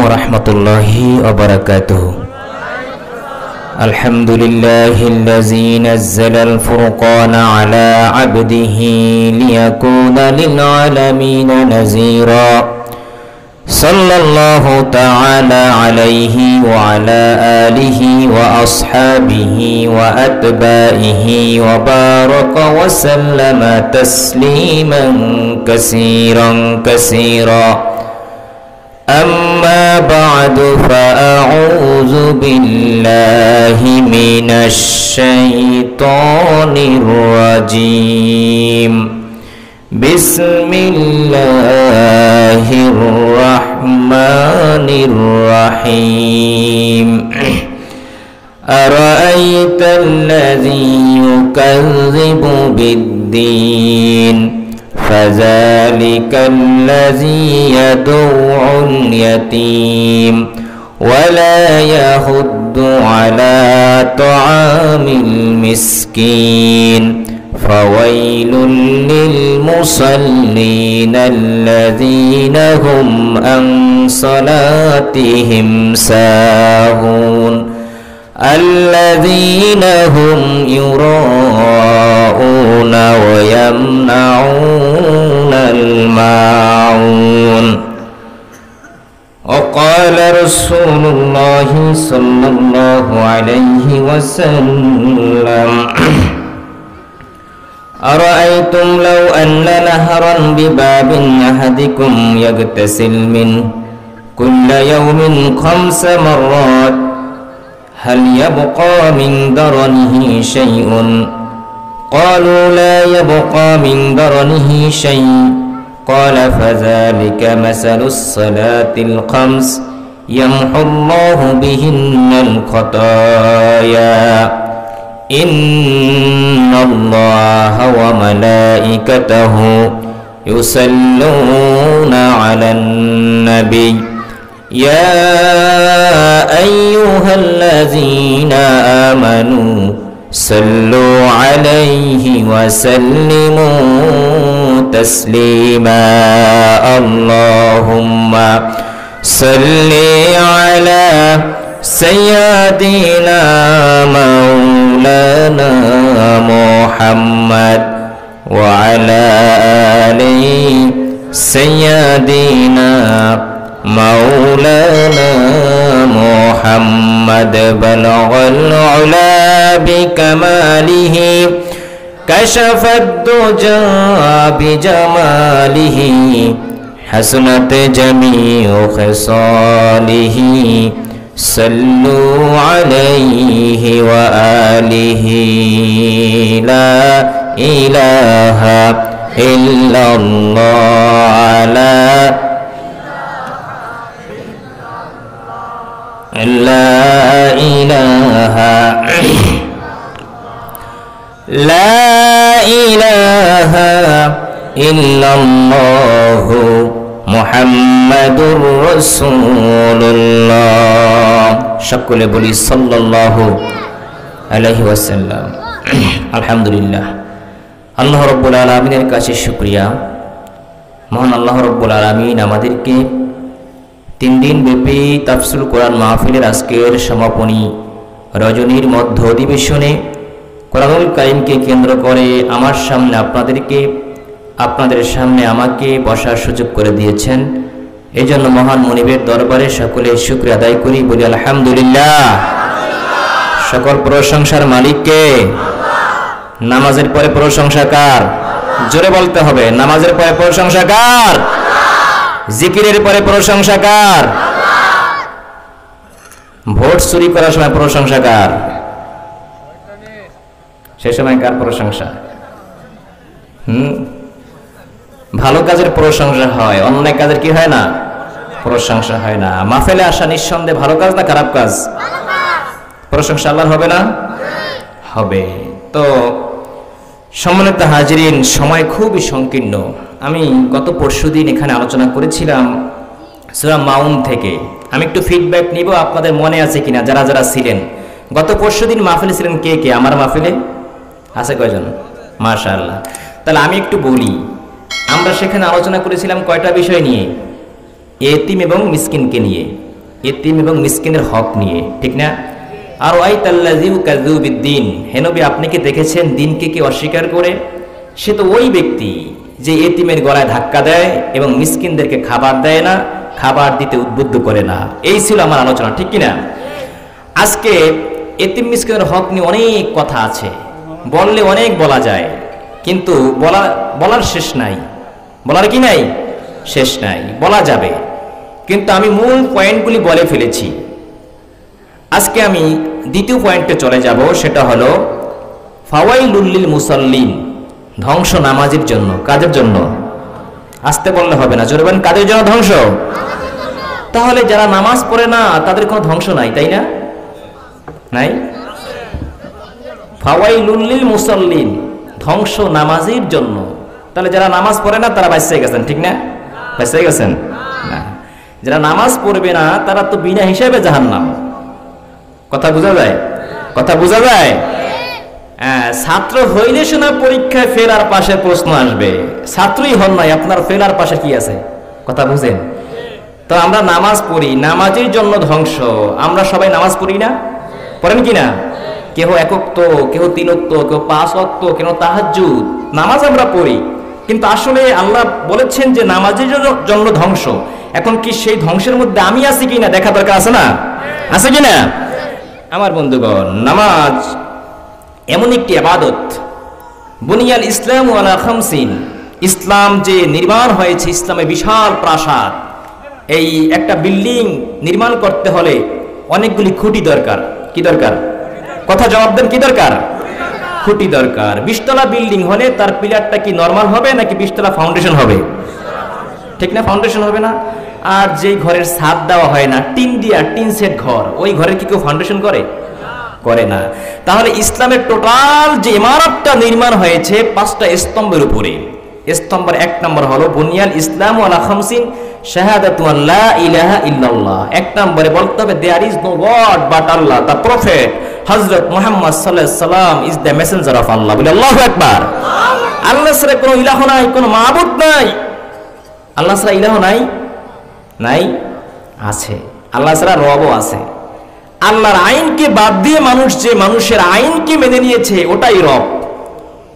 warahmatullahi wabarakatuh. Alhamdulillahilladzi nazzala al-furqana ala 'abdihi liyakuna lil 'alamina nazira. Sallallahu ta'ala alaihi wa ala alihi wa ashabihi wa atba'ihi wa baraka wa sallama tasliman katsiran katsira. Amma ba'du fa'a'udzu billahi minasy syaithanir rajim. Bismillahirrahmanirrahim. Ara'aita alladzi yukadzibu bid-din fadzalika allazi yad'ul yatim wa la yahuddu ala ta'amil miskin fawailul lil musallin alladzina hum an salatihim sahun alladzina hum yura'una wa yamna'una al-ma'un. Qala Rasulullah sallallahu alaihi wasallam, ara'aytum law anna naharan bi babin ahadikum yaghtasil min kulli yawmin 5 marrat hal yabqa min daranihi shay'un? Qalu la yabqa min daranihi shay'. Qala fadhalika masalus salatil 5 yamhu Allahu bihinnal khataya. Inna Allaha wa malaikatahu yusalluna 'alan nabiy. Ya ayyuhallazina amanu sallu 'alaihi wa sallimu taslima. Allahumma salli 'ala sayyidina maulana Muhammad wa 'ala ali sayyidina maulana Muhammad. Balaghal 'ula bi kamalihi kashafad duja bi jamalihi hasunat jami'u khisalihi. Sallu 'alaihi wa alihi. La ilaha illallah. La ilaha illallah Muhammadur Rasulullah. সকলে বলি সাল্লাল্লাহু আলাইহি ওয়াসাল্লাম। আলহামদুলিল্লাহ, আল্লাহ রাব্বুল আলামিনের কাছে শুকরিয়া। মহান আল্লাহ রাব্বুল আলামিন আমাদেরকে 3 দিন ব্যাপী তাফসীরুল কোরআন মাহফিলের আজকের সমাপনী রজনীর মধ্য অধিবেশনে কোরআনুল কারীমকে কেন্দ্র করে আমার সামনে আপনাদের সামনে আমাকে বসার সুযোগ করে দিয়েছেন। এই জন্য মহান মুনিবের দরবারে সকলে শুকরিয়া আদায় করি, বলি আলহামদুলিল্লাহ। সকল প্রশংসার মালিক কে? নামাজের পরে প্রশংসা কার? জোরে বলতে হবে, নামাজের পরে প্রশংসা কার? জিকিরের পরে প্রশংসা কার? ভোট চুরি করার সময় প্রশংসা কার? সে সময় কার প্রশংসা? ভালো কাজের প্রশংসা হয়, অন্যায় কাজের কি হয় না? প্রশংসা হয় না। মাহফিলে আসা নিঃসন্দেহে ভালো কাজ না খারাপ কাজ? প্রশংসা আল্লাহর হবে না? হবে। তো সম্মানিত হাজিরিন, সময় খুবই সংকীর্ণ। আমি গত পরশুদিন এখানে আলোচনা করেছিলাম সূরা মাউন থেকে। আমি একটু ফিডব্যাক নিব, আপনাদের মনে আছে কিনা যারা যারা ছিলেন। গত পরশুদিন মাহফিলে ছিলেন কে কে? আমার মাহফিলে আছে কয়জন? মাশাআল্লাহ। তাহলে আমি একটু বলি, আমরা সেখানে আলোচনা করেছিলাম কয়টা বিষয় নিয়ে? এতিম এবং মিসকিনকে নিয়ে। এতিম এবং মিসকিনের হক নিয়ে, ঠিক না? আর ওয়াইতাল্লাযী ইউকাযযিবু বিদ্দীন, হে নবী আপনি কি দেখেছেন দিনকে কি অস্বীকার করে? সে তো ওই ব্যক্তি যে এতিমের গলায় ধাক্কা দেয় এবং মিসকিনদেরকে খাবার দেয় না, খাবার দিতে উদ্বুদ্ধ করে না। এই ছিল আমার আলোচনা, ঠিক কিনা? আজকে এতিম মিসকিনের হক নিয়ে অনেক কথা আছে, বললে অনেক বলা যায়, কিন্তু বলার শেষ নাই। বলার কি নাই? শেষ নাই, বলা যাবে, কিন্তু আমি মূল পয়েন্টগুলি বলে ফেলেছি। আজকে আমি দ্বিতীয় পয়েন্টে চলে যাব, সেটা হলো ফাওয়াইলুল লিল মুসাল্লিন, ধ্বংস নামাজের জন্য। কাদের জন্য? আসতে বললে হবে না, জোরে বলেন, কাদের জন্য ধ্বংস? তাহলে যারা নামাজ পড়ে না তাদের কোনো ধ্বংস নাই, তাই না? নাই? ফাওয়াইলুল লিল মুসাল্লিন, ধ্বংস নামাজের জন্য। তাহলে যারা নামাজ পড়ে না তারা বাঁচিয়ে গেছেন, ঠিক না? বাঁচিয়ে গেছেন না। যারা নামাজ পড়বে না তারা তো বিনা হিসাবে জাহান্নাম। কথা বোঝা যায়? কথা বোঝা যায়? ছাত্র হইলে শোনা পরীক্ষায় ফেল আর পাশে প্রশ্ন আসবে, ছাত্রই হন নাই আপনার ফেল আর পাশে কি আছে? কথা বুঝেন? তো আমরা নামাজ পড়ি, নামাজের জন্য ধ্বংস। আমরা সবাই নামাজ পড়ি না? পড়েন কি না? কেহ একক্ত, কেহ তিনক্ত, কেউ 5 ওয়াক্ত, কেউ তাহাজ্জুদ। নামাজ আমরা পড়ি, কিন্তু আসলে আল্লাহ বলেছেন যে নামাজের জন্য ধ্বংস। এখন কি সেই ধ্বংসের মধ্যে আমি আছি কিনা দেখা দরকার আছে না? আছে কিনা? আমার বন্ধুগণ, নামাজ এমন একটি ইবাদত, বুনিয়াল ইসলাম আলা খামসিন, ইসলাম যে নির্মাণ হয়েছে, ইসলামের বিশাল প্রাসাদ, এই একটা বিল্ডিং নির্মাণ করতে হলে অনেকগুলি খুঁটি দরকার। কি দরকার? কথা জবাব দেন, কি দরকার? খুঁটি দরকার। 20 তলা বিল্ডিং হলে তার পিলারটা কি নরমাল হবে নাকি 20 তলা ফাউন্ডেশন হবে? ঠিক না? ফাউন্ডেশন হবে না। আর যে ঘরের ছাদ দেওয়া হয় না, টিন দিয়া, টিন সেট ঘর, ওই ঘরের কি কেউ ফাউন্ডেশন করে? করে না। তাহলে ইসলামের টোটাল যে ইমারতটা নির্মাণ হয়েছে 5টা স্তম্ভের উপরে। স্তম্ভের 1 নম্বর হলো বুনিয়াল ইসলাম আলা খামসিন শাহাদাতু আল্লা ইলাহা ইল্লাল্লাহ। 1 নম্বরে বলতে হবে there is no god but Allah, the prophet Hazrat Muhammad সাল্লাল্লাহু আলাইহি সাল্লাম is the messenger of Allah. বলে আল্লাহু আকবার। আল্লাহ ছাড়া কোনো ইলাহ নাই, কোনো মাবুদ নাই। আল্লাহ ছাড়া ইলাহ নাই? নাই? আছে। আল্লাহ ছাড়া রবও আছে। আল্লাহর আইনকে বাদ দিয়ে মানুষ যে মানুষের আইনকে মেনে নিয়েছে ওটাই রব।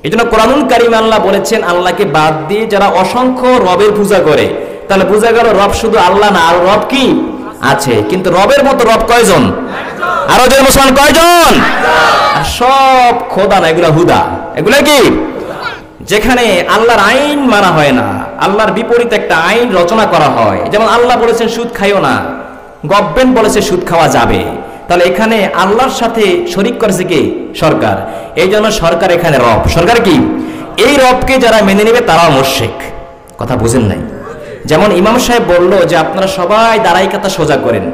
এই জন্য কোরআনুল কারীমে আল্লাহ বলেছেন, আল্লাহকে বাদ দিয়ে যারা অসংখ্য রবের পূজা করে, তাহলে বোঝা গেল রব শুধু আল্লাহ না, আর রব কি আছে। কিন্তু রবের মতো রব কয়জন? আরো যে মুসলমান কয়জন? আর সব খোদা না, এগুলা হুদা। এগুলা কি? যেখানে আল্লাহর আইন মানা হয় না, আল্লাহর বিপরীতে একটা আইন রচনা করা হয়। যেমন আল্লাহ বলেছেন সুদ খাইও না, গভর্নমেন্ট বলেছে সুদ খাওয়া যাবে। তাহলে এখানে আল্লাহর সাথে শরীক করেছে কি? সরকার। এই জন্য সরকার এখানে রব। সরকার কি? এই রবকে যারা মেনে নেবে তারাও মুশরিক। কথা বুঝেন নাই? যেমন ইমাম সাহেব বলল যে আপনারা সবাই দাঁড়াই কাতা সোজা করেন,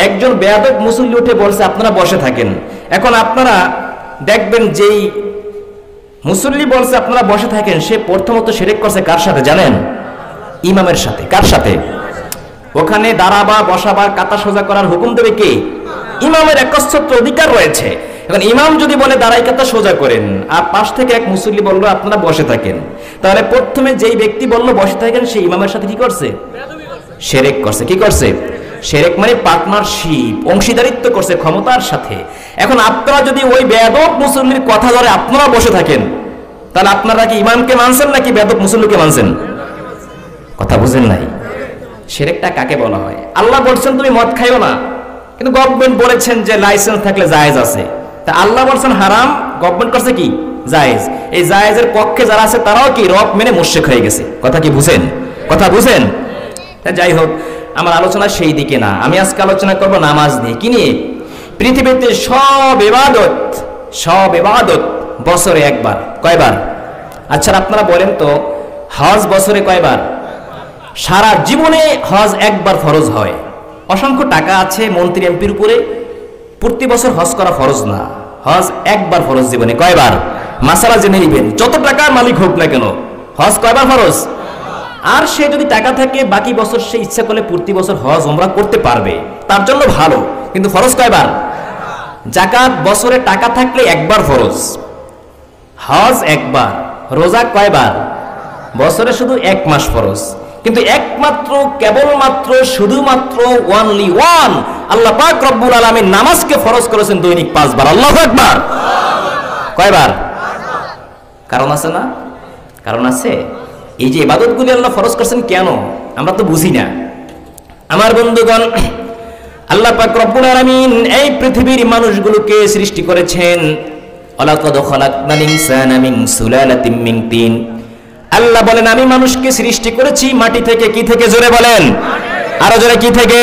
একজন বেয়াদব মুসল্লি উঠে বলছে আপনারা বসে থাকেন। এখন আপনারা দেখবেন যেই মুসল্লি বলছে আপনারা বসে থাকেন, সে প্রথমত শিরক করছে কার সাথে জানেন? ইমামের সাথে। কার সাথে? ওখানে দাঁড়াবা, বসাবা, কাতা সোজা করার হুকুম দেবে কে? ইমামের একচ্ছত্র অধিকার রয়েছে। এখন ইমাম যদি বলে দাঁড়াই কাতা সোজা করেন, আর পাশ থেকে এক মুসল্লি বললো আপনারা বসে থাকেন, তাহলে প্রথমে যেই ব্যক্তি বললো বসে থাকেন সে ইমামের সাথে কি করছে? শিরক করছে। কি করছে? শিরক মানে পার্টনারশিপ, অংশীদারিত্ব করছে ক্ষমতার সাথে। এখন আপনারা যদি ওই বেয়াদব মুসল্লির কথা ধরে আপনারা বসে থাকেন, তাহলে আপনারা কি ইমামকে মানছেন নাকি বেয়াদব মুসল্লিকে মানছেন? কথা বুঝেন নাই? শিরকটা কাকে বলা হয়? আল্লাহ বলছেন তুমি মদ খাইও না, কিন্তু গভর্নমেন্ট বলেছেন যে লাইসেন্স থাকলে জায়েজ আছে। তা আল্লাহ বলছেন হারাম, গভর্নমেন্ট করছে কি? জায়েজ। এই জায়েজের পক্ষে যারা আছে তারাও কি রব মেনে মুশরিক হয়ে গেছে। কথা কি বুঝেন? কথা বুঝেন? যাই হোক, আমার আলোচনা সেই দিকে না। আমি আজকে আলোচনা করব নামাজ নিয়ে। কি নিয়ে? পৃথিবীতে সব ইবাদত বছরে একবার। কয়বার? আচ্ছা আপনারা বলেন তো, হজ বছরে কয়বার? সারা জীবনে হজ একবার ফরজ হয়। অসংখ্য টাকা আছে মন্ত্রী এমপির উপরে, প্রতি বছর হজ করা ফরজ না, হজ একবার ফরজ জীবনে। কয়বার? মাসালা জেনে নিবেন, যত টাকার মালিক হোক না কেন, হজ কয়বার ফরজ? আর সে যদি টাকা থাকে বাকি বছর সে ইচ্ছা করলে প্রতি বছর হজ ওমরা করতে পারবে, তার জন্য ভালো। কিন্তু ফরজ কয়বার? যাকাত বছরে টাকা থাকলে একবার ফরজ, হজ একবার। রোজা কয়বার? বছরে শুধু 1 মাস ফরজ। কিন্তু একমাত্র কেবলমাত্র শুধুমাত্র ওয়ানলি ওয়ান আল্লাহ পাক রব্বুল আলামিন নামাজকে ফরজ করেছেন দৈনিক 5 বার। আল্লাহু আকবার। কয়বার? কারণ আছে না? কারণ আছে। এই যে ইবাদতগুলি আল্লাহ ফরজ করেছেন কেন আমরা তো বুঝি না। আমার বন্ধুগণ, আল্লাহ পাক রব্বুল আলামিন এই পৃথিবীর মানুষগুলোকে সৃষ্টি করেছেন। ওয়ালাকাদ খালাকনাল ইনসানা মিন সুলালাতিন মিন তিন। আল্লাহ বলেন আমি মানুষকে সৃষ্টি করেছি মাটি থেকে। কি থেকে? জোরে বলেন, আরো জোরে। কি থেকে?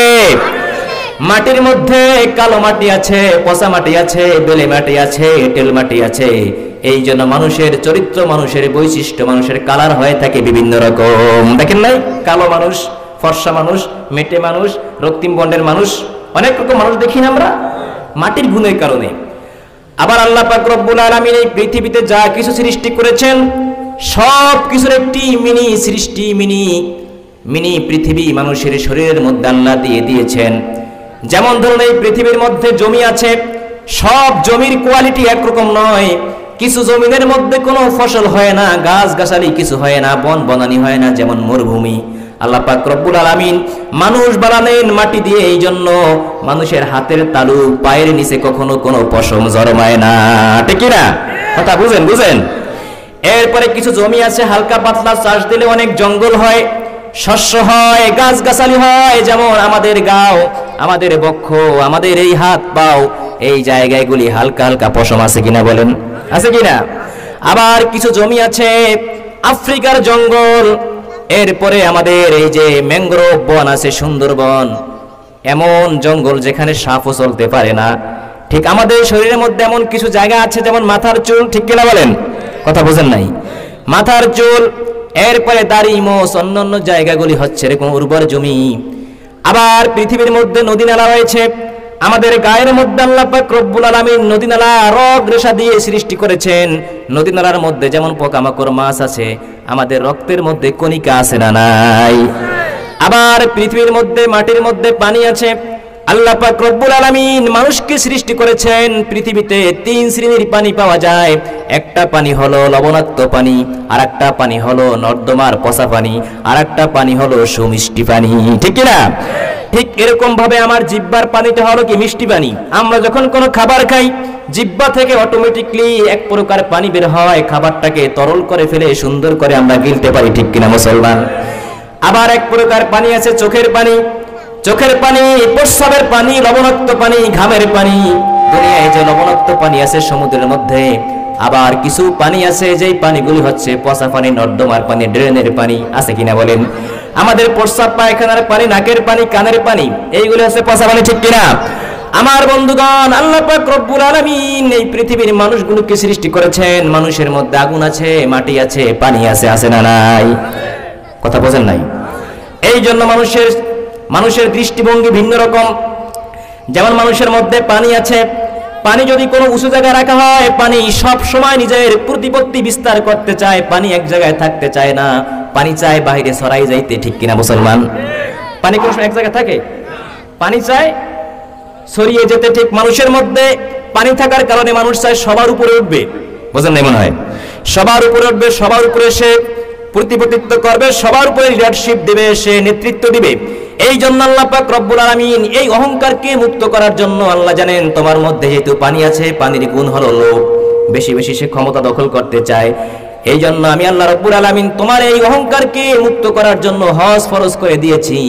মাটির মধ্যে কালো মাটি আছে, পচা মাটি আছে, বেলে মাটি আছে, এঁটেল মাটি আছে। এই জন্য মানুষের চরিত্র, মানুষের বৈশিষ্ট্য, মানুষের কালার হয়ে থাকে বিভিন্ন রকম। দেখেন নাই? কালো মানুষ, ফর্সা মানুষ, মেটে মানুষ, রক্তিম বর্ণের মানুষ, অনেক রকম মানুষ দেখি না আমরা মাটির গুণের কারণে। আবার আল্লাহ পাক রব্বুল আলামিন এই পৃথিবীতে যা কিছু সৃষ্টি করেছেন সব কিছুর একটি মিনি সৃষ্টি, মিনি পৃথিবী মানুষের শরীরের মধ্যে আল্লাহ দিয়ে দিয়েছেন। যেমন ধরুন এই পৃথিবীর মধ্যে জমি আছে, সব জমির কোয়ালিটি একরকম নয়। কিছু জমিনের মধ্যে কোনো ফসল হয় না, গাছ গাছালি কিছু হয় না, বন বনানি হয় না, যেমন মরুভূমি। আল্লাহ পাক রব্বুল আলামিন মানুষ বানালেন মাটি দিয়ে, এই জন্য মানুষের হাতের তালু, পায়ের নিচে কখনো কোনো পশম জন্মায় না। ঠিক না? কথা বুঝেন? এরপরে কিছু জমি আছে হালকা পাতলা, চাষ দিলে অনেক জঙ্গল হয়, শস্য হয়, গাছ গাছালি হয়। যেমন আমাদের গাও, আমাদের বক্ষ, আমাদের এই হাত পাও, এই জায়গাগুলি হালকা হালকা পশম আছে কিনা বলেন? আছে কিনা? আবার কিছু জমি আছে আফ্রিকার জঙ্গল। এরপরে আমাদের এই যে ম্যানগ্রোভ বন আছে, সুন্দরবন, এমন জঙ্গল যেখানে সাপও চলতে পারে না। ঠিক আমাদের শরীরের মধ্যে এমন কিছু জায়গা আছে, যেমন মাথার চুল। ঠিক কিনা বলেন? কথা বোঝেন নাই? মাথার চুল, এরপরে দাড়ি, মোষ, অন্যান্য জায়গাগুলি হচ্ছে এরকম উর্বর জমি। আবার পৃথিবীর মধ্যে নদী নালা রয়েছে। আমাদের গায়ের মধ্যে আল্লাহ পাক রব্বুল আলামিন নদী নালা রগ রেশা দিয়ে সৃষ্টি করেছেন। নদী নালার মধ্যে যেমন পোকামাকড়, মাছ আছে, আমাদের রক্তের মধ্যে কণিকা আছে না নাই? আবার পৃথিবীর মধ্যে মাটির মধ্যে পানি আছে। আল্লাহ পাক রব্বুল আলামিন মানুষকে সৃষ্টি করেছেন। পৃথিবীতে 3 শ্রেণীর পানি পাওয়া যায়। একটা পানি হলো লবণাক্ত পানি, আর একটা পানি হলো নর্দমার পচা পানি, আর একটা পানি হলো সুমিষ্টি পানি। ঠিক কি না? ঠিক এরকম ভাবে আমার জিহ্বার পানিটা হলো কি? মিষ্টি পানি। আমরা যখন কোনো খাবার খাই জিহ্বা থেকে অটোমেটিকলি এক প্রকার পানি বের হয়, খাবারটাকে তরল করে ফেলে সুন্দর করে আমরা গিলতে পারি। ঠিক কিনা মুসলমান? আবার এক প্রকার পানি আছে চোখের পানি। চোখের পানি, প্রস্রাবের পানি, লবণাক্ত পানি, ঘামের পানি। দুনিয়ায় যে লবণাক্ত পানি আছে সমুদ্রের মধ্যে, আবার কিছু পানি আছে যেই পানিগুলি হচ্ছে পচা পানি, নর্দমার পানি, ড্রেনের পানি। আছে কিনা বলেন? আমাদের প্রস্রাব, পায়খানার পানি, নাকের পানি, কানের পানি, এইগুলি হচ্ছে পচা পানি। ঠিক কিনা? আমার বন্ধুগণ, আল্লাহ পাক রব্বুল আলামিন এই পৃথিবীর মানুষগুলোকে সৃষ্টি করেছেন। মানুষের মধ্যে আগুন আছে, মাটি আছে, পানি আছে। আছে না নাই? কথা বোঝেন নাই? এই জন্য মানুষের দৃষ্টিভঙ্গি ভিন্ন রকম। যেমন মানুষের মধ্যে পানি আছে, পানি যদি কোনো উঁচু জায়গায় রাখা হয়, পানি সব সময় নিজের প্রতিপত্তি বিস্তার করতে চায়, পানি এক জায়গায় থাকতে চায় না, পানি চায় বাইরে ছড়াই যাইতে। ঠিক কিনা মুসলমান? পানি কোনো সময় এক জায়গায় থাকে? পানি চায় ছড়িয়ে যেতে। ঠিক মানুষের মধ্যে পানি থাকার কারণে মানুষ চায় সবার উপরে উঠবে। বোঝেন নাই মনে হয়? সবার উপরে উঠবে, সবার উপরে সে প্রতিপত্তিত্ব করবে, সবার উপরে লিডারশিপ দেবে, সে নেতৃত্ব দিবে। এই জন্য আল্লাহ পাক রব্বুল আলামিন এই অহংকারকে মুক্ত করার জন্য, আল্লাহ জানেন তোমার মধ্যে যেহেতু পানি আছে, পানির গুণ হলো লোভ, বেশি বেশি সে ক্ষমতা দখল করতে চায়। এই জন্য আমি আল্লাহ রব্বুল আলামিন তোমার এই অহংকারকে মুক্ত করার জন্য হজ ফরজ করে দিয়েছি।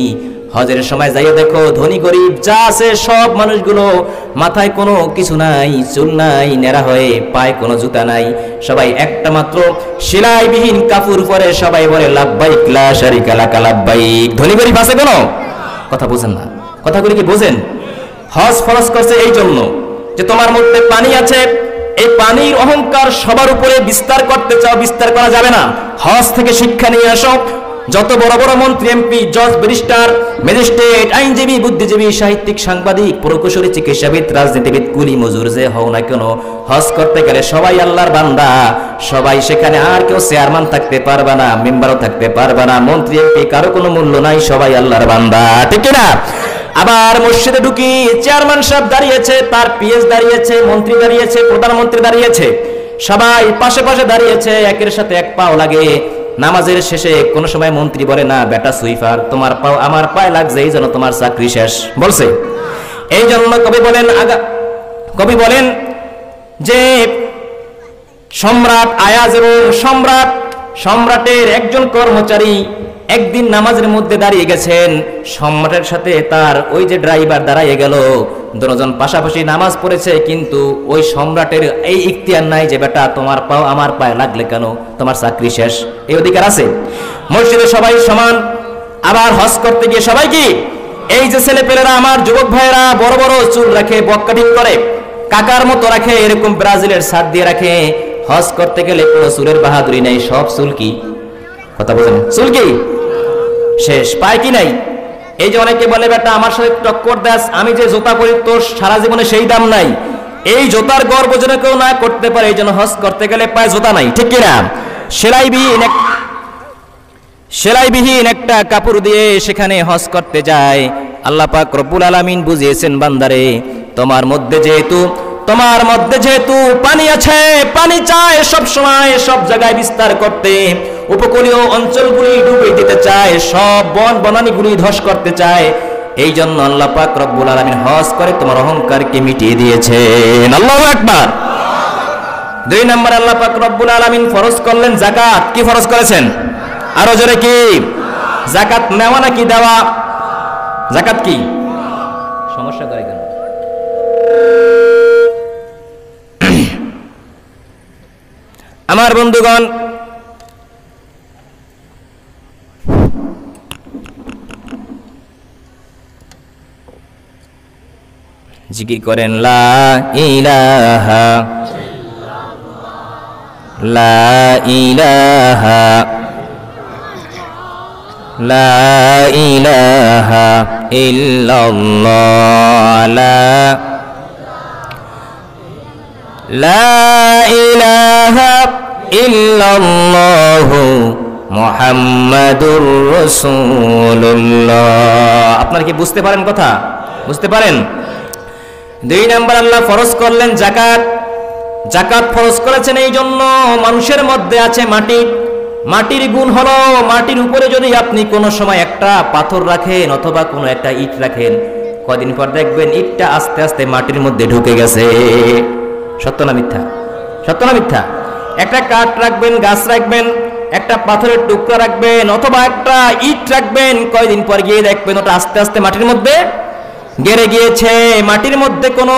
হজের সময় যাইয়ে দেখো, ধনী গরিব যা আছে সব মানুষগুলো মাথায় কোনো কিছু নাই, চুল নাই, নেড়া হয়ে, পায়ে কোনো জুতা নাই, সবাই একটা মাত্র সেলাইবিহীন কাপড় পরে সবাই বলে লাব্বাইক লা শারিকা লাক লাব্বাইক। ধনী গরিব আছে কোনো? কথা বোঝেন না? কথাগুলি কি বোঝেন? হজ ফরজ করছে এই জন্য যে তোমার মধ্যে পানি আছে, এই পানির অহংকার সবার উপরে বিস্তার করতে চাও, বিস্তার করা যাবে না। হজ থেকে শিক্ষা নিয়ে আসো। যত বড় বড় মন্ত্রী, এমপি, জজ, ব্যারিস্টার, ম্যাজিস্ট্রেট, আইনজীবী, বুদ্ধিজীবী, সাহিত্যিক, সাংবাদিক, প্রকৌশলী, চিকিৎসাবিদ, রাজনীতিবিদ, কুলি মজুর যে হও না কেন, হজ করতে গেলে সবাই আল্লাহর বান্দা। সবাই সেখানে, আর কেউ চেয়ারম্যান থাকতে পারবে না, মেম্বারও থাকতে পারবে না, মন্ত্রী, এমপি, কারো কোনো মূল্য নাই, সবাই আল্লাহর বান্দা। ঠিক না? আবার মসজিদে ঢুকি, চেয়ারম্যান সাহেব দাঁড়িয়েছে, তার পিএস দাঁড়িয়েছে, মন্ত্রী দাঁড়িয়েছে, প্রধানমন্ত্রী দাঁড়িয়েছে, সবাই পাশে পাশে দাঁড়িয়েছে, একের সাথে এক পাও লাগে। নামাজের শেষে কোন সময় মন্ত্রী বলে না বেটা সুইফার তোমার পাও আমার পায়ে লাগছে এই জন্য তোমার চাকরি শেষ, বলছে? এই জন্য কবি বলেন যে সম্রাট আয়াজ এবং সম্রাটের একজন কর্মচারী একদিন নামাজের মধ্যে দাঁড়িয়ে গেছেন, সম্রাটের সাথে তার ওই যে ড্রাইভার দাঁড়িয়ে গেল, দুজন পাশাপাশি নামাজ পড়েছে, কিন্তু ওই সম্রাটের এই ইখতিয়ার নাই যে বেটা তোমার পাও আমার পায়ে লাগলে কেন, তোমার চাকরি শেষ, এই অধিকার আছে? মসজিদে সবাই সমান, আবার হজ করতে গিয়ে সবাই কি এই যে ছেলেপেলেরা আমার যুবক ভাইয়েরা বড় বড় চুল রাখে, বক কাটিং করে, কাকার মতো রাখে, এরকম ব্রাজিলের সাদ দিয়ে রাখে, হজ করতে গেলে কোনো চুলের বাহাদুরি নেই, সব চুল কি, কথা বলেন, চুল কি শেষ, পায় কি নাই? এই যে অনেকে বলে বেটা আমার সাথে টক্কর দাস, আমি যে জুতা পরি তোর সারা জীবনে সেই দাম নাই, এই জুতার গর্ব যেন কেউ না করতে পারে, এই জন্য হজ করতে গেলে পায়ে জুতা নাই, ঠিক কিনা? সেলাইবিহীন একটা কাপড় দিয়ে সেখানে হজ করতে যায়। আল্লাহ পাক রব্বুল আলামিন বুঝিয়েছেন বান্দারে তোমার মধ্যে যেহেতু পানি আছে, পানি চায় সব সময় সব জায়গায় বিস্তার করতে, উপকূলীয় অঞ্চলগুলি ডুবে দিতে চায়, সব বন বনানীগুলি ধ্বংস করতে চায়, এই জন্য আল্লাহ পাক রব্বুল আলামিন হজ করে তোমার অহংকারকে মিটিয়ে দিয়েছেন। আল্লাহু আকবার। 2 নম্বর আল্লাহ পাক রব্বুল আলামিন ফরজ করলেন যাকাত। কি ফরজ করেছেন? আরো জোরে কি? যাকাত নেওয়া নাকি দেওয়া? যাকাত কি? সমস্যা করে কেন? আমার বন্ধুগণ, জিকির করেন লা ইলাহা লা ইলাহা লা ইলাহা ইল্লাল্লাহ লা ইলাহা ইল্লাল্লাহু মুহাম্মাদুর রাসূলুল্লাহ। আপনারা কি বুঝতে পারেন কথা? বুঝতে পারেন? 2 নম্বর আল্লাহ ফরজ করলেন যাকাত। যাকাত ফরজ করেছেন এই জন্য মানুষের মধ্যে আছে মাটির গুণ হলো, মাটির উপরে যদি আপনি কোনো সময় একটা পাথর রাখেন অথবা কোনো একটা ইট রাখেন, কদিন পর দেখবেন ইটটা আস্তে আস্তে মাটির মধ্যে ঢুকে গেছে। সত্য না মিথ্যা? সত্য না মিথ্যা? একটা কাঠ রাখবেন, গাছ রাখবেন, একটা পাথরের টুকরা রাখবেন অথবা একটা ইট রাখবেন, কয়দিন পর গিয়ে দেখবেন ওটা আস্তে আস্তে মাটির মধ্যে গেড়ে গিয়েছে। মাটির মধ্যে কোনো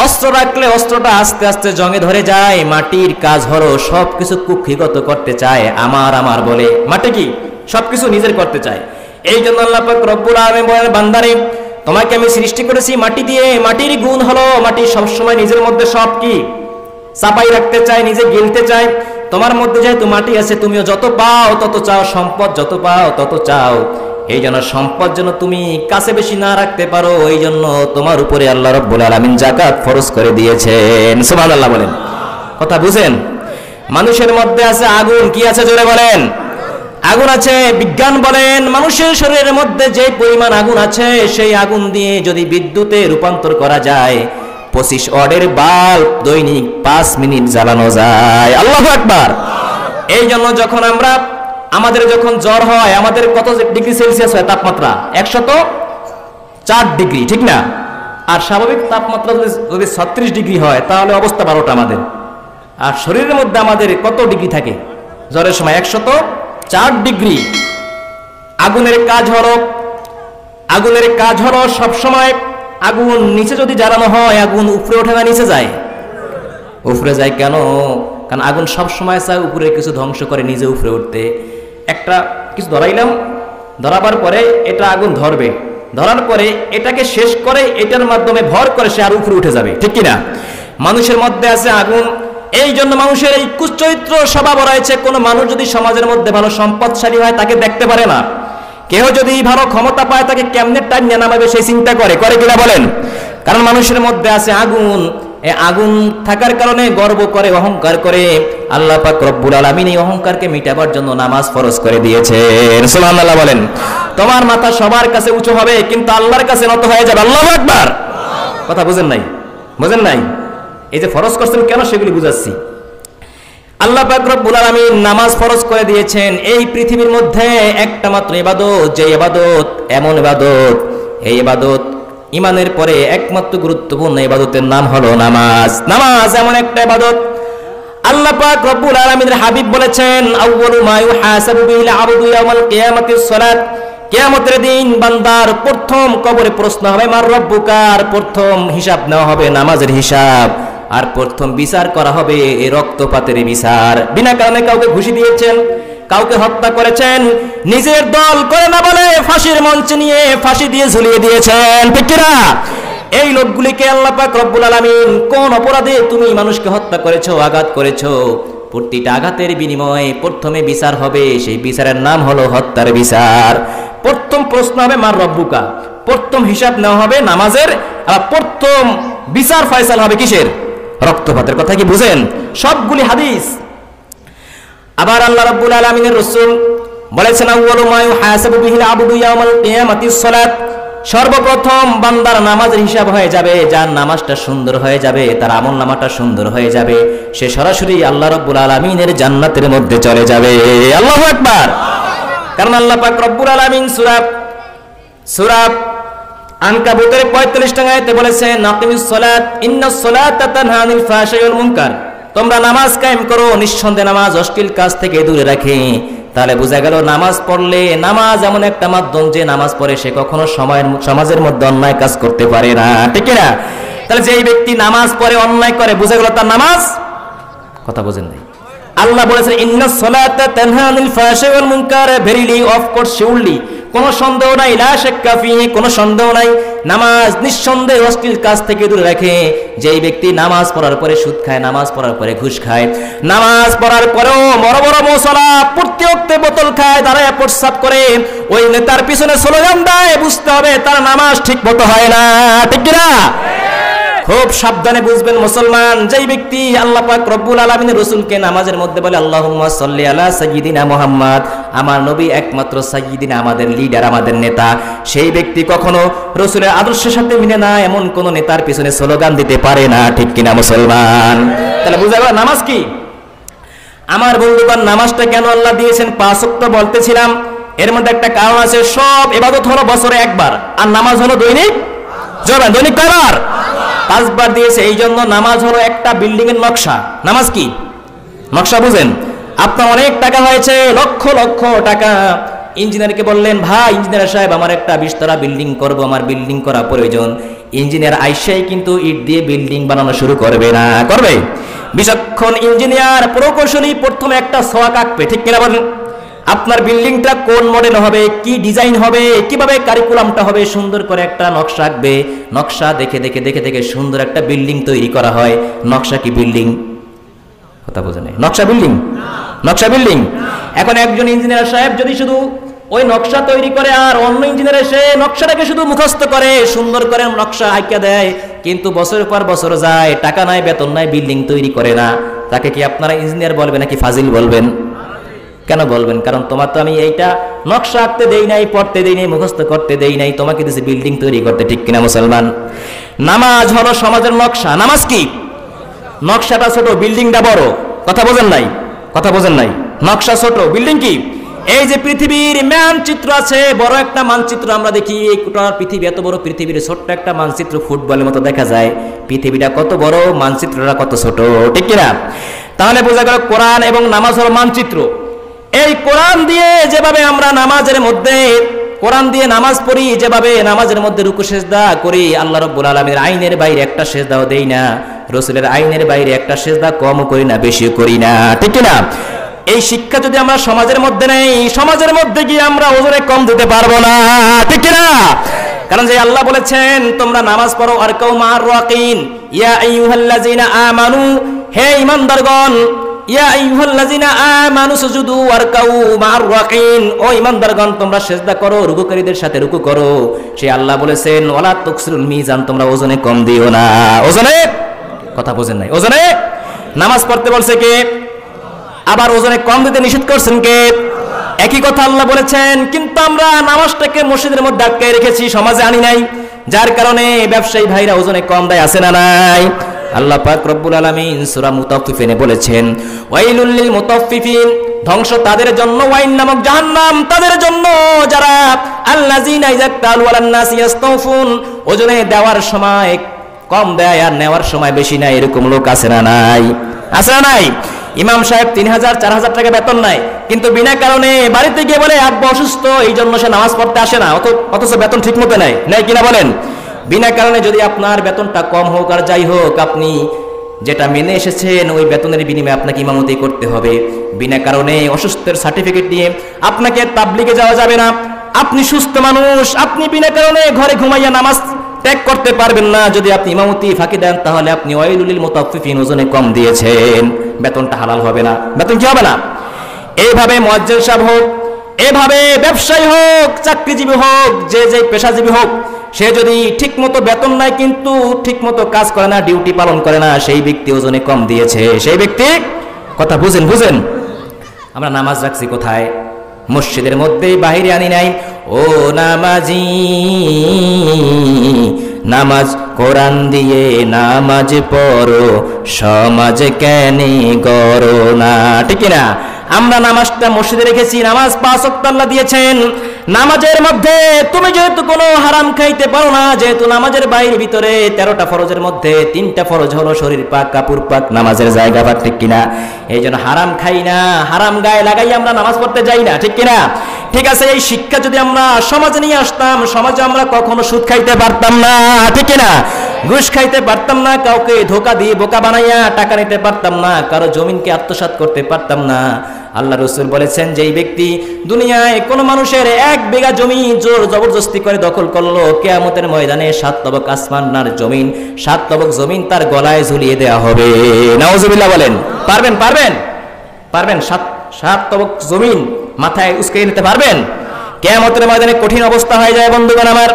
অস্ত্র রাখলে অস্ত্রটা আস্তে আস্তে জঙে ধরে যায়। মাটির কাজ হলো সবকিছু কুক্ষিগত করতে চায়, আমার বলে। মাটি কি সবকিছু নিজের করতে চায়। এই জন্য আল্লাহ পাক রব্বুল আলামিন বলেন বান্দারে তোমাকে আমি সৃষ্টি করেছি মাটি দিয়ে। মাটির গুণ হলো মাটি সবসময় নিজের মধ্যে সব কি চাপাই রাখতে চায়, নিজে গিলতে চায়। তোমার মধ্যে যেহেতু মাটি আছে, তুমিও যত পাও তত চাও, সম্পদ যত পাও তত চাও। এই জন্য সম্পদ যেন তুমি কাছে বেশি না রাখতে পারো, এই জন্য তোমার উপরে আল্লাহ রাব্বুল আলামিন যাকাত ফরজ করে দিয়েছেন। সুবহানাল্লাহ বলেন। কথা বুঝেন? মানুষের মধ্যে আছে আগুন। কি আছে জোরে বলেন? আগুন আছে। বিজ্ঞান বলেন মানুষের শরীরের মধ্যে যে পরিমাণ আগুন আছে, সেই আগুন দিয়ে যদি বিদ্যুতে রূপান্তর করা যায়, 25 ওয়াটের বাল্ব দৈনিক 5 মিনিট জ্বালানো যায়। আল্লাহু আকবার। এই জন্য যখন আমাদের যখন জ্বর হয়, আমাদের কত ডিগ্রি সেলসিয়াস হয় তাপমাত্রা? 104 ডিগ্রি, ঠিক না? আর স্বাভাবিক তাপমাত্রা যদি 36 ডিগ্রি হয় তাহলে অবস্থা 12টা আমাদের। আর শরীরের মধ্যে আমাদের কত ডিগ্রি থাকে জ্বরের সময়? 104 ডিগ্রি। আগুনের কাজ হলো সব সময় আগুন নিচে যদি জ্বালানো হয়, আগুন উপরে ওঠে না নিচে যায়? উপরে যায়। কেন? কারণ আগুন সব সময় চায় উপরে কিছু ধ্বংস করে নিজে উপরে উঠতে। একটা কিছু ধরাইলাম, ধরাবার পরে এটা আগুন ধরবে, ধরার পরে এটাকে শেষ করে এটার মাধ্যমে ভর করে সে আর উপরে উঠে যাবে, ঠিক কিনা? মানুষের মধ্যে আছে আগুন। এই জন্য মানুষের এই কুচরিত্র স্বভাব রয়েছে। কোনো মানুষ যদি সমাজের মধ্যে ভালো সম্পদশালী হয় তাকে দেখতে পারে না। কেউ যদি ভালো ক্ষমতা পায় তাকে কেমনে টাইনে নামাবে সেই চিন্তা করে কিনা বলেন? কারণ মানুষের মধ্যে আছে আগুন। এই আগুন থাকার কারণে গর্ব করে, অহংকার করে। আল্লাহ পাক রব্বুল আলামিন এই অহংকারকে মিটাবার জন্য নামাজ ফরজ করে দিয়েছেন। সুবহানাল্লাহ বলেন। তোমার মাথা সবার কাছে উঁচু হবে কিন্তু আল্লাহর কাছে নত হয়ে যাবে। আল্লাহু আকবার। কথা বুঝেন নাই? এই যে ফরজ করছেন কেন সেগুলি বুঝাচ্ছি। আল্লাহ পাক রব্বুল আলামিন নামাজ ফরজ করে দিয়েছেন এই পৃথিবীর মধ্যে একটা মাত্র ইবাদত, যে ইবাদত এমন ইবাদত, এই ইবাদত ঈমানের পরে একমাত্র গুরুত্বপূর্ণ ইবাদতের নাম হলো নামাজ। নামাজ এমন একটা ইবাদত, আল্লাহ পাক রব্বুল আলামিনের হাবিব বলেছেন আউয়ালু মা ইউহাসাবু বিল আবদু ইয়াউমাল কিয়ামাতিস সালাত, কিয়ামতের দিন বান্দার প্রথম কবরে প্রশ্ন হবে মার রব্বুকার, প্রথম হিসাব নেওয়া হবে নামাজের হিসাব, আর প্রথম বিচার করা হবে এই রক্তপাতের বিচার। বিনা কারণে কাউকে ঘুষি দিয়েছেন, কাউকে হত্যা করেছেন, নিজের দল করে না বলে ফাঁসির মঞ্চে নিয়ে ফাঁসি দিয়ে ঝুলিয়ে দিয়েছেন, ঠিক কি না? এই লোকগুলিকে আল্লাহ পাক রব্বুল আলামিন কোন অপরাধে তুমি মানুষকে হত্যা করেছো, আঘাত করেছো, প্রতিটা আঘাতের বিনিময়ে প্রথমে বিচার হবে, সেই বিচারের নাম হলো হত্যার বিচার। প্রথম প্রশ্ন হবে মার রব্বুকা, প্রথম হিসাব নেওয়া হবে নামাজের, আর প্রথম বিচার ফয়সালা হবে কিসের? রক্তপাতের। কথা কি বুঝেন? সবগুলি হাদিস। আবার আল্লাহ রাব্বুল আলামিনের রাসূল বলেছেন আউয়ালু মা ইউহাসাবু বিহিল আবদু ইয়াউমাল কিয়ামাতিস সালাত, সর্বপ্রথম বান্দার নামাজের হিসাব হয়ে যাবে, যার নামাজটা সুন্দর হয়ে যাবে, তার আমলনামাটা সুন্দর হয়ে যাবে, সে সরাসরি আল্লাহ রাব্বুল আলামিনের জান্নাতের মধ্যে চলে যাবে। আল্লাহু আকবার। কারণ আল্লাহ পাক রব্বুল আলামিন সূরা আনকাবুতের 45 নং আয়াতে বলেছেন আকিমিস সালাত ইন্নাস সালাতা তানহা আনিল ফাহশাই ওয়াল মুনকার, তোমরা নামাজ কায়েম করো, নিঃসন্দেহে নামাজ অশ্লীল কাজ থেকে দূরে রাখে। তাহলে বোঝা গেল নামাজ পড়লে, নামাজ এমন একটা মাধ্যম যে নামাজ পড়ে সে কখনো সমাজের মধ্যে অন্যায় কাজ করতে পারে না, ঠিক না? তাহলে যেই ব্যক্তি নামাজ পড়ে অন্যায় করে, বোঝা গেল তার নামাজ, কথা বোঝেন নাই? আল্লাহ বলেছেন ইন্নাস সালাতা তানহা আনিল ফাহশাই ওয়াল মুনকার, ভেরিলি, অফ কোর্স, শিওরলি, কোনো সন্দেহ নাই, লা শাক্কা ফিহি, কোনো সন্দেহ নাই, নামাজ নিঃসন্দেহে অশ্লীল কাজ থেকে দূরে রাখে। যেই ব্যক্তি নামাজ পড়ার পরে সুদ খায়, নামাজ পড়ার পরে ঘুষ খায়, নামাজ পড়ার পরেও বড় বড় মশলা প্রতি ওয়াক্তে বোতল খায়, দাঁড়ায় প্রস্রাব করে, ওই নেতার পিছনে স্লোগান দেয়, বুঝতে হবে তার নামাজ ঠিক মতো হয় না, ঠিক না? খুব সাবধানে বুঝবেন মুসলমান, যেই ব্যক্তি আল্লাহ পাক রব্বুল আলামিনের রাসূলকে নামাজের মধ্যে বলে আল্লাহুম্মা সাল্লি আলা সাইয়্যিদিনা মুহাম্মদ, আমার নবী একমাত্র সাইয়্যিদিনা, আমাদের লিডার, আমাদের নেতা, সেই ব্যক্তি কখনো রাসূলের আদর্শের সাথে মিলে না এমন কোন নেতার পিছনে স্লোগান দিতে পারে না, ঠিক কিনা মুসলমান? তাহলে বুঝা গেল নামাজ কি? আমার বন্ধুগণ, নামাজটা কেন আল্লাহ দিয়েছেন 5 ওয়াক্ত বলতেছিলাম, এর মধ্যে একটা কারণ আছে। সব ইবাদত হলো বছরে একবার, আর নামাজ হলো দৈনিক, জবান দৈনিক কয়বার? 5 বার দিয়েছে। এই জন্য নামাজ হলো একটা বিল্ডিং এর নকশা। নামাজ কি নকশা বুঝেন? আপনার অনেক টাকা হয়েছে, লক্ষ লক্ষ টাকা, ইঞ্জিনিয়ারকে বললেন ভাই ইঞ্জিনিয়ার সাহেব আমার একটা 20 তলা বিল্ডিং করব, আমার বিল্ডিং করা প্রয়োজন। ইঞ্জিনিয়ার আইসাই কিন্তু ইট দিয়ে বিল্ডিং বানানো শুরু করবে না, করবে? বিচক্ষণ ইঞ্জিনিয়ার প্রকৌশলী প্রথমে একটা সোয়াক আঁকবে, ঠিক কিনা বলেন? আপনার বিল্ডিংটা কোন মডেল হবে, কি ডিজাইন হবে, কিভাবে কারিকুলামটা হবে, সুন্দর করে একটা নকশা আঁকবে। নকশা দেখে দেখে দেখে দেখে সুন্দর একটা বিল্ডিং তৈরি করা হয়। নকশা কি বিল্ডিং? কথা বোঝেন? নকশা বিল্ডিং, নকশা বিল্ডিং। এখন একজন ইঞ্জিনিয়ার সাহেব যদি শুধু ওই নকশা তৈরি করে, আর অন্য ইঞ্জিনিয়ার এসে নকশাটাকে শুধু মুখস্থ করে, সুন্দর করে নকশা আঁকা দেয়, কিন্তু বছরের পর বছর যায়, টাকা নাই, বেতন নাই, বিল্ডিং তৈরি করে না, তাকে কি আপনারা ইঞ্জিনিয়ার বলবেন নাকি ফাজিল বলবেন? কেন বলবেন? কারণ তোমার তো আমি এইটা নকশা আঁকতে দেই নাই, পড়তে দেই নাই, মুখস্থ করতে দেই নাই, তোমাকে দিয়েছি বিল্ডিং তৈরি করতে, ঠিক কিনা মুসলমান? নামাজ হলো সমাজের নকশা। নামাজ কি? নকশাটা ছোট, বিল্ডিংটা বড়। কথা বোঝেন নাই? কথা বোঝেন নাই? নকশা ছোট, বিল্ডিং কি? এই যে পৃথিবীর মানচিত্র আছে, বড় একটা মানচিত্র আমরা দেখি, এই পৃথিবী এত বড়, পৃথিবীর ছোট্ট একটা মানচিত্র ফুটবলের মতো দেখা যায়। পৃথিবীটা কত বড়, মানচিত্রটা কত ছোট, ঠিক কিনা? তাহলে বোঝা গেল কোরআন এবং নামাজ হলো মানচিত্র। এই কোরআন দিয়ে যেভাবে আমরা নামাজের মধ্যে, কোরআন দিয়ে নামাজ পড়ি, যেভাবে নামাজের মধ্যে রুকু সেজদা করি, আল্লাহ রাব্বুল আলামিনের আইনের বাইরে একটা সেজদাও দেই না, রাসূলের আইনের বাইরে একটা সেজদা কম করি না, বেশি করি না, ঠিক না? এই শিক্ষা যদি আমরা সমাজের মধ্যে নেই, সমাজের মধ্যে গিয়ে আমরা ওজনে কম দিতে পারবো না, ঠিক না? কারণ যে আল্লাহ বলেছেন তোমরা নামাজ পড়ো আর কাউ মার রাকিন, ইয়া আইয়ুহাল্লাযিনা আমানু, হে ঈমানদারগণ, ইয়া আইয়ুহাল্লাযিনা আমানু সুজুদু ওয়ারকাউ মা'আর রাকিন, ও ঈমানদারগণ তোমরা সিজদা করো, রুকুকারীদের সাথে রুকু করো। সেই আল্লাহ বলেছেন ওয়ালা তুকসিরুল মিজান, তোমরা ওজনে কম দিও না। ওজনে, কথা বোঝেন নাই? ওজনে নামাজ পড়তে বলছে কে? আবার ওজনে কম দিতে নিষেধ করছেন কে? একই কথা আল্লাহ বলেছেন, কিন্তু আমরা নামাজটাকে মসজিদের মধ্যে আটকে রেখেছি, সমাজে আনি নাই, যার কারণে ব্যবসায়ী ভাইরা ওজনে কম দেয়, আছে না নাই? আল্লাহ পাক রব্বুল আলামিন সূরা মুতাফফিফিনে বলেছেন, ওয়াইলুল লিল মুতাফফিফিন, ধ্বংস তাদের জন্য, ওয়াইন নামক জাহান্নাম তাদের জন্য যারা আল্লাযিনা ইযা তালু আলান নাসি ইস্তাউফুন, ওজনে দেওয়ার সময় কম দেয় আর নেওয়ার সময় বেশি নেয়, এরকম লোক আছে না নাই? আছে না নাই? ইমাম সাহেব 3000 4000 টাকা বেতন নেয়, কিন্তু বিনা কারণে বাড়িতে গিয়ে বলে আব্বা অসুস্থ, এই জন্য সে নামাজ পড়তে আসে না, অথচ বেতন ঠিক মতো নেয়, নেয় কিনা বলেন? বিনা কারণে যদি আপনার বেতনটা কম হোক আর যাই হোক, আপনি যেটা মেনে এসেছেন ওই বেতনের বিনিময়ে আপনাকে ইমামতি করতে হবে। বিনা কারণে অসুস্থের সার্টিফিকেট দিয়ে আপনাকে তাবলিগে যাওয়া যাবে না। আপনি সুস্থ মানুষ, আপনি বিনা কারণে ঘরে ঘুমাইয়া নামাজ ত্যাগ করতে পারবেন না। যদি আপনি ইমামতি ফাঁকি দেন তাহলে আপনি ওয়াইলুল লিল মুতাফফিফিন, ওজনে কম দিয়েছেন, বেতনটা হালাল হবে না। বেতন কি হবে না? এইভাবে মুয়াজ্জিন সাহেব হোক, এভাবে ব্যবসায়ী হোক, চাকরিজীবী হোক, যে পেশাজীবী হোক, সে যদি ঠিক মতো বেতন নেয় কিন্তু ঠিক মতো কাজ করে না, ডিউটি পালন করে না, সেই ব্যক্তি ওজনে কম দিয়েছে। সেই ব্যক্তি, কথা বুঝেন। আমরা নামাজ রাখছি কোথায়? মসজিদের মধ্যে, বাহিরে আনি নাই। ও নামাজি, নামাজ কোরআন দিয়ে নামাজ পড়ো, সমাজ কেনে গড়ো না, ঠিক না? আমরা নামাজটা মসজিদে রেখেছি, নামাজ 5 ওয়াক্ত আল্লাহ দিয়েছেন। নামাজের মধ্যে তুমি যেহেতু কোনো হারাম খাইতে পারো না, যেহেতু নামাজের বাইরে ভিতরে 13টা ফরজের মধ্যে 3টা ফরজ হলো শরীর পাক, কাপড় পাক, নামাজের জায়গা পাক, ঠিক কিনা? এই জন্য হারাম খাই না, হারাম গায়ে লাগাই আমরা নামাজ পড়তে যাই না, ঠিক কিনা? ঠিক আছে, এই শিক্ষা যদি আমরা সমাজে নিয়ে আসতাম, সমাজে আমরা কখনো সুদ খাইতে পারতাম না, ঠিক কিনা? ঘুষ খাইতে পারতাম না, কাউকে ধোকা দিয়ে বোকা বানাইয়া টাকা নিতে পারতাম না, কারো জমিনকে আত্মসাৎ করতে পারতাম না। আল্লাহ রাসূল বলেছেন, যেই ব্যক্তি দুনিয়ায় কোনো মানুষের 1 বিঘা জমি জোর জবরদস্তি করে দখল করলো, কিয়ামতের ময়দানে 7 তবক আসমান আর জমিন, 7 তবক জমিন তার গলায় ঝুলিয়ে দেওয়া হবে। নাউজুবিল্লাহ বলেন। পারবেন? 7 তবক জমিন মাথায় উস্কিয়ে নিতে পারবেন? কিয়ামতের ময়দানে কঠিন অবস্থা হয়ে যায় বন্ধুগণ আমার।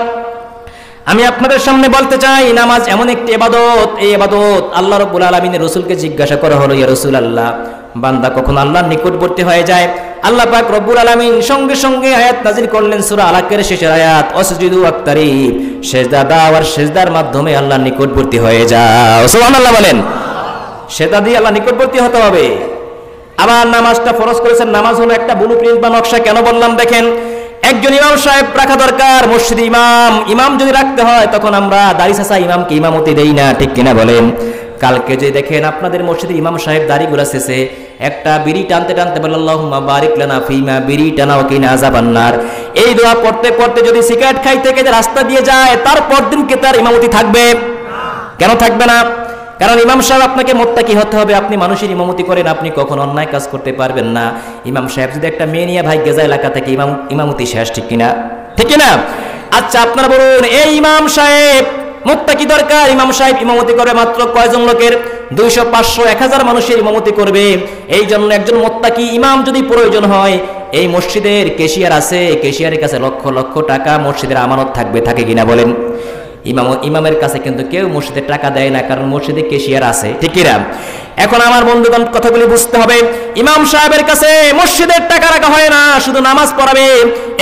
আমি আপনাদের সামনে বলতে চাই, নামাজ এমন একটি ইবাদত, এই ইবাদত আল্লাহ রাব্বুল আলামিনের রাসূলকে জিজ্ঞাসা করা হলো, ইয়া রাসূলুল্লাহ, বান্দা কখন আল্লাহর নিকটবর্তী হয়ে যায়? আল্লাহ পাক রব্বুল আলামিন সঙ্গে সঙ্গে আয়াত নাযিল করলেন, সূরা আলাকের শেষের আয়াত, ওয়াসজুদু ওয়াক্তারিব, সিজদা দাও আর সিজদার মাধ্যমে আল্লাহর নিকটবর্তী হয়ে যাও। সুবহানাল্লাহ বলেন। সিজদা দিয়ে আল্লাহর নিকটবর্তী হতে হবে। আবার নামাজটা ফরজ করেছেন, নামাজ হলো একটা ব্লুপ্রিন্ট বা নকশা। কেন বললাম দেখেন, একজন ইমাম সাহেব রাখা দরকার, মসজিদে ইমাম যদি রাখতে হয় তখন আমরা দাড়ি চাচা ইমামকে ইমামতি দেই না, ঠিক কিনা বলেন? কালকে যে দেখেন আপনাদের মসজিদে ইমাম সাহেব দাড়িগুলা শেষে একটা বিড়ি টানতে টানতে বলে, আল্লাহুম্মা বারিক লানা ফিমা, বিড়ি টানাও কিনা আযাবান নার, এই দোয়া পড়তে পড়তে যদি সিগারেট খাইতে খাইতে রাস্তা দিয়ে যায়, তারপর দিনকে তার ইমামতি থাকবে? কেন থাকবে না? কারণ ইমাম সাহেব আপনাকে মুত্তাকি হতে হবে। আপনি মানুষের ইমামতি করেন, আপনি কখন অন্যায় কাজ করতে পারবেন না। ইমাম সাহেব যদি একটা মেয়ে নিয়ে ভাগ্যে যায় এলাকা থেকে, ইমামতি শেষ, ঠিক কিনা? ঠিক কিনা? আচ্ছা আপনারা বলুন, এই ইমাম সাহেব মুত্তাকি দরকার, ইমাম সাহেব ইমামতি করবে মাত্র কয়জন লোকের? 200, 500, 1000 মানুষের ইমামতি করবে। এই জন্য একজন মুত্তাকি ইমাম যদি প্রয়োজন হয়, এই মসজিদের ক্যাশিয়ার আছে, ক্যাশিয়ারের কাছে লক্ষ লক্ষ টাকা মসজিদের আমানত থাকবে, থাকে কিনা বলেন? ইমামের কাছে কিন্তু কেউ মসজিদে টাকা দেয় না, কারণ মসজিদে ক্যাশিয়ার আছে, ঠিক কিনা? এখন আমার বন্ধুগণ কথাগুলি বুঝতে হবে, ইমাম সাহেবের কাছে মসজিদের টাকা রাখা হয় না, শুধু নামাজ পড়াবে।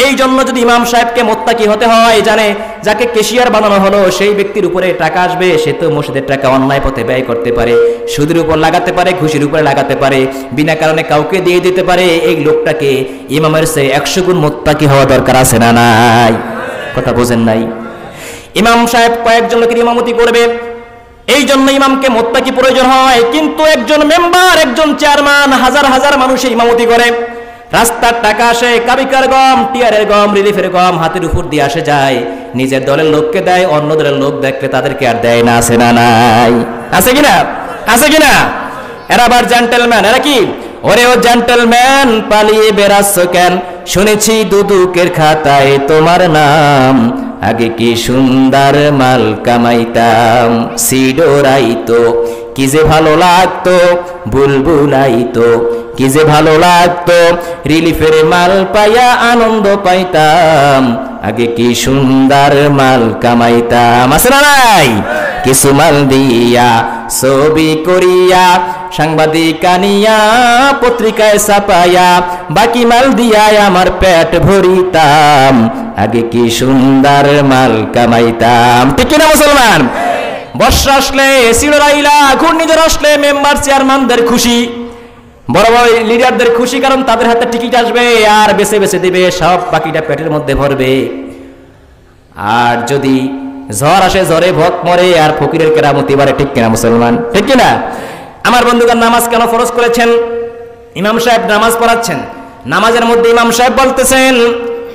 এই জন্য যদি ইমাম সাহেবকে মুত্তাকি হতে হয়, জানে যাকে ক্যাশিয়ার বানানো হলো সেই ব্যক্তির উপরে টাকা আসবে, সে তো মসজিদের টাকা অন্যায় পথে ব্যয় করতে পারে, সুদের উপর লাগাতে পারে, ঘুষের উপরে লাগাতে পারে, বিনা কারণে কাউকে দিয়ে দিতে পারে। এই লোকটাকে ইমামের চেয়ে 100 গুণ মুত্তাকি হওয়া দরকার আছে না নাই? কথা বোঝেন নাই? ইমাম সাহেব কয়েকজন লোকের ইমামতি করবে, এই জন্য ইমামকে মুত্তাকি প্রয়োজন হয়। কিন্তু একজন মেম্বার, একজন চেয়ারম্যান হাজার হাজার মানুষের ইমামতি করে, রাস্তার টাকা আসে, কাবিকার গম, টিয়ারের গম, রিলিফের গম হাতের উপর দিয়ে আসে যায়, নিজের দলের লোককে দেয়, অন্য দলের লোক দেখলে তাদেরকে আর দেয় না, আছে না নাই? আছে কিনা? আছে কিনা? এরা আবার জেন্টলম্যান। এরা কি? ওরে ও জেন্টলম্যান, পালিয়ে বেড়াচ্ছ কেন? শুনেছি দুদুকের খাতায় তোমার নাম, আগে কি সুন্দর মাল কামাইতাম, সিডোরাইতো কি যে ভালো লাগতো, বুলবুলাইতো কি যে ভালো লাগতো, রিলিফের মাল পাইয়া আনন্দ পাইতাম, আগে কি সুন্দর মাল কামাইতাম। আছে না নাই? কিছু মাল দিয়া ছবি করিয়া সাংবাদিক আনিয়া পত্রিকায় ছাপাইয়া, বাকি মাল দিয়া আমার পেট ভরিতাম, আগে কি সুন্দর মাল কামাইতাম। ঠিক কিনা মুসলমান? বর্ষা আসলে, সিলোরাইলা ঘূর্ণিঝড় আসলে মেম্বার চেয়ারম্যানদের খুশি, বড় বড় লিডারদের খুশি, কারণ তাদের হাতে টিকিট আসবে আর বেছে বেছে দিবে, সব বাকিটা পেটের মধ্যে ভরবে। আর যদি ঝড় আসে, ঝড়ে ভক মরে, আর ফকিরের কেরামতি বারে। ঠিক কিনা মুসলমান? ঠিক কিনা? আমার বন্ধুগণ, নামাজ কেন ফরজ করেছেন? ইমাম সাহেব নামাজ পড়াচ্ছেন, নামাজের মধ্যে ইমাম সাহেব বলতেছেন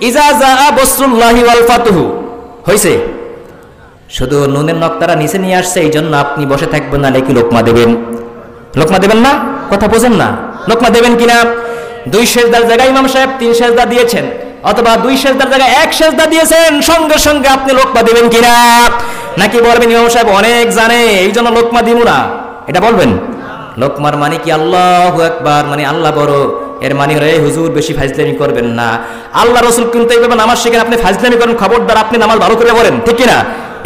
ইজা জাআ বসরুল্লাহি ওয়াল ফাতহু। হইছে? শুধু নুনের নক্তারা নিচে নিয়ে আসছে, এই জন্য আপনি বসে থাকবেন না, নাকি লোকমা দেবেন? লোকমা দেবেন না? কথা বোঝেন না? লোকমা দেবেন কিনা? 2 সেজদার জায়গায় ইমাম সাহেব 3 সেজদা দিয়েছেন, অথবা 2 সেজদার জায়গায় 1 সেজদা দিয়েছেন, সঙ্গে সঙ্গে আপনি লোকমা দেবেন কিনা? নাকি বলবেন ইমাম সাহেব অনেক জানে, এই জন্য লোকমা দিব না? এটা বলবেন? লোকমার মানে কি আল্লাহু আকবার, মানে আল্লাহ বড়, এর মানে রে হুজুর বেশি ফাজলামি করবেন না। আল্লাহ রাসূল কিন্তু এইভাবে নামাজ শিখেন, আপনি ফাজলামি করেন, খবরদার আপনি নামাজ ভালো করে পড়েন। ঠিক কিনা?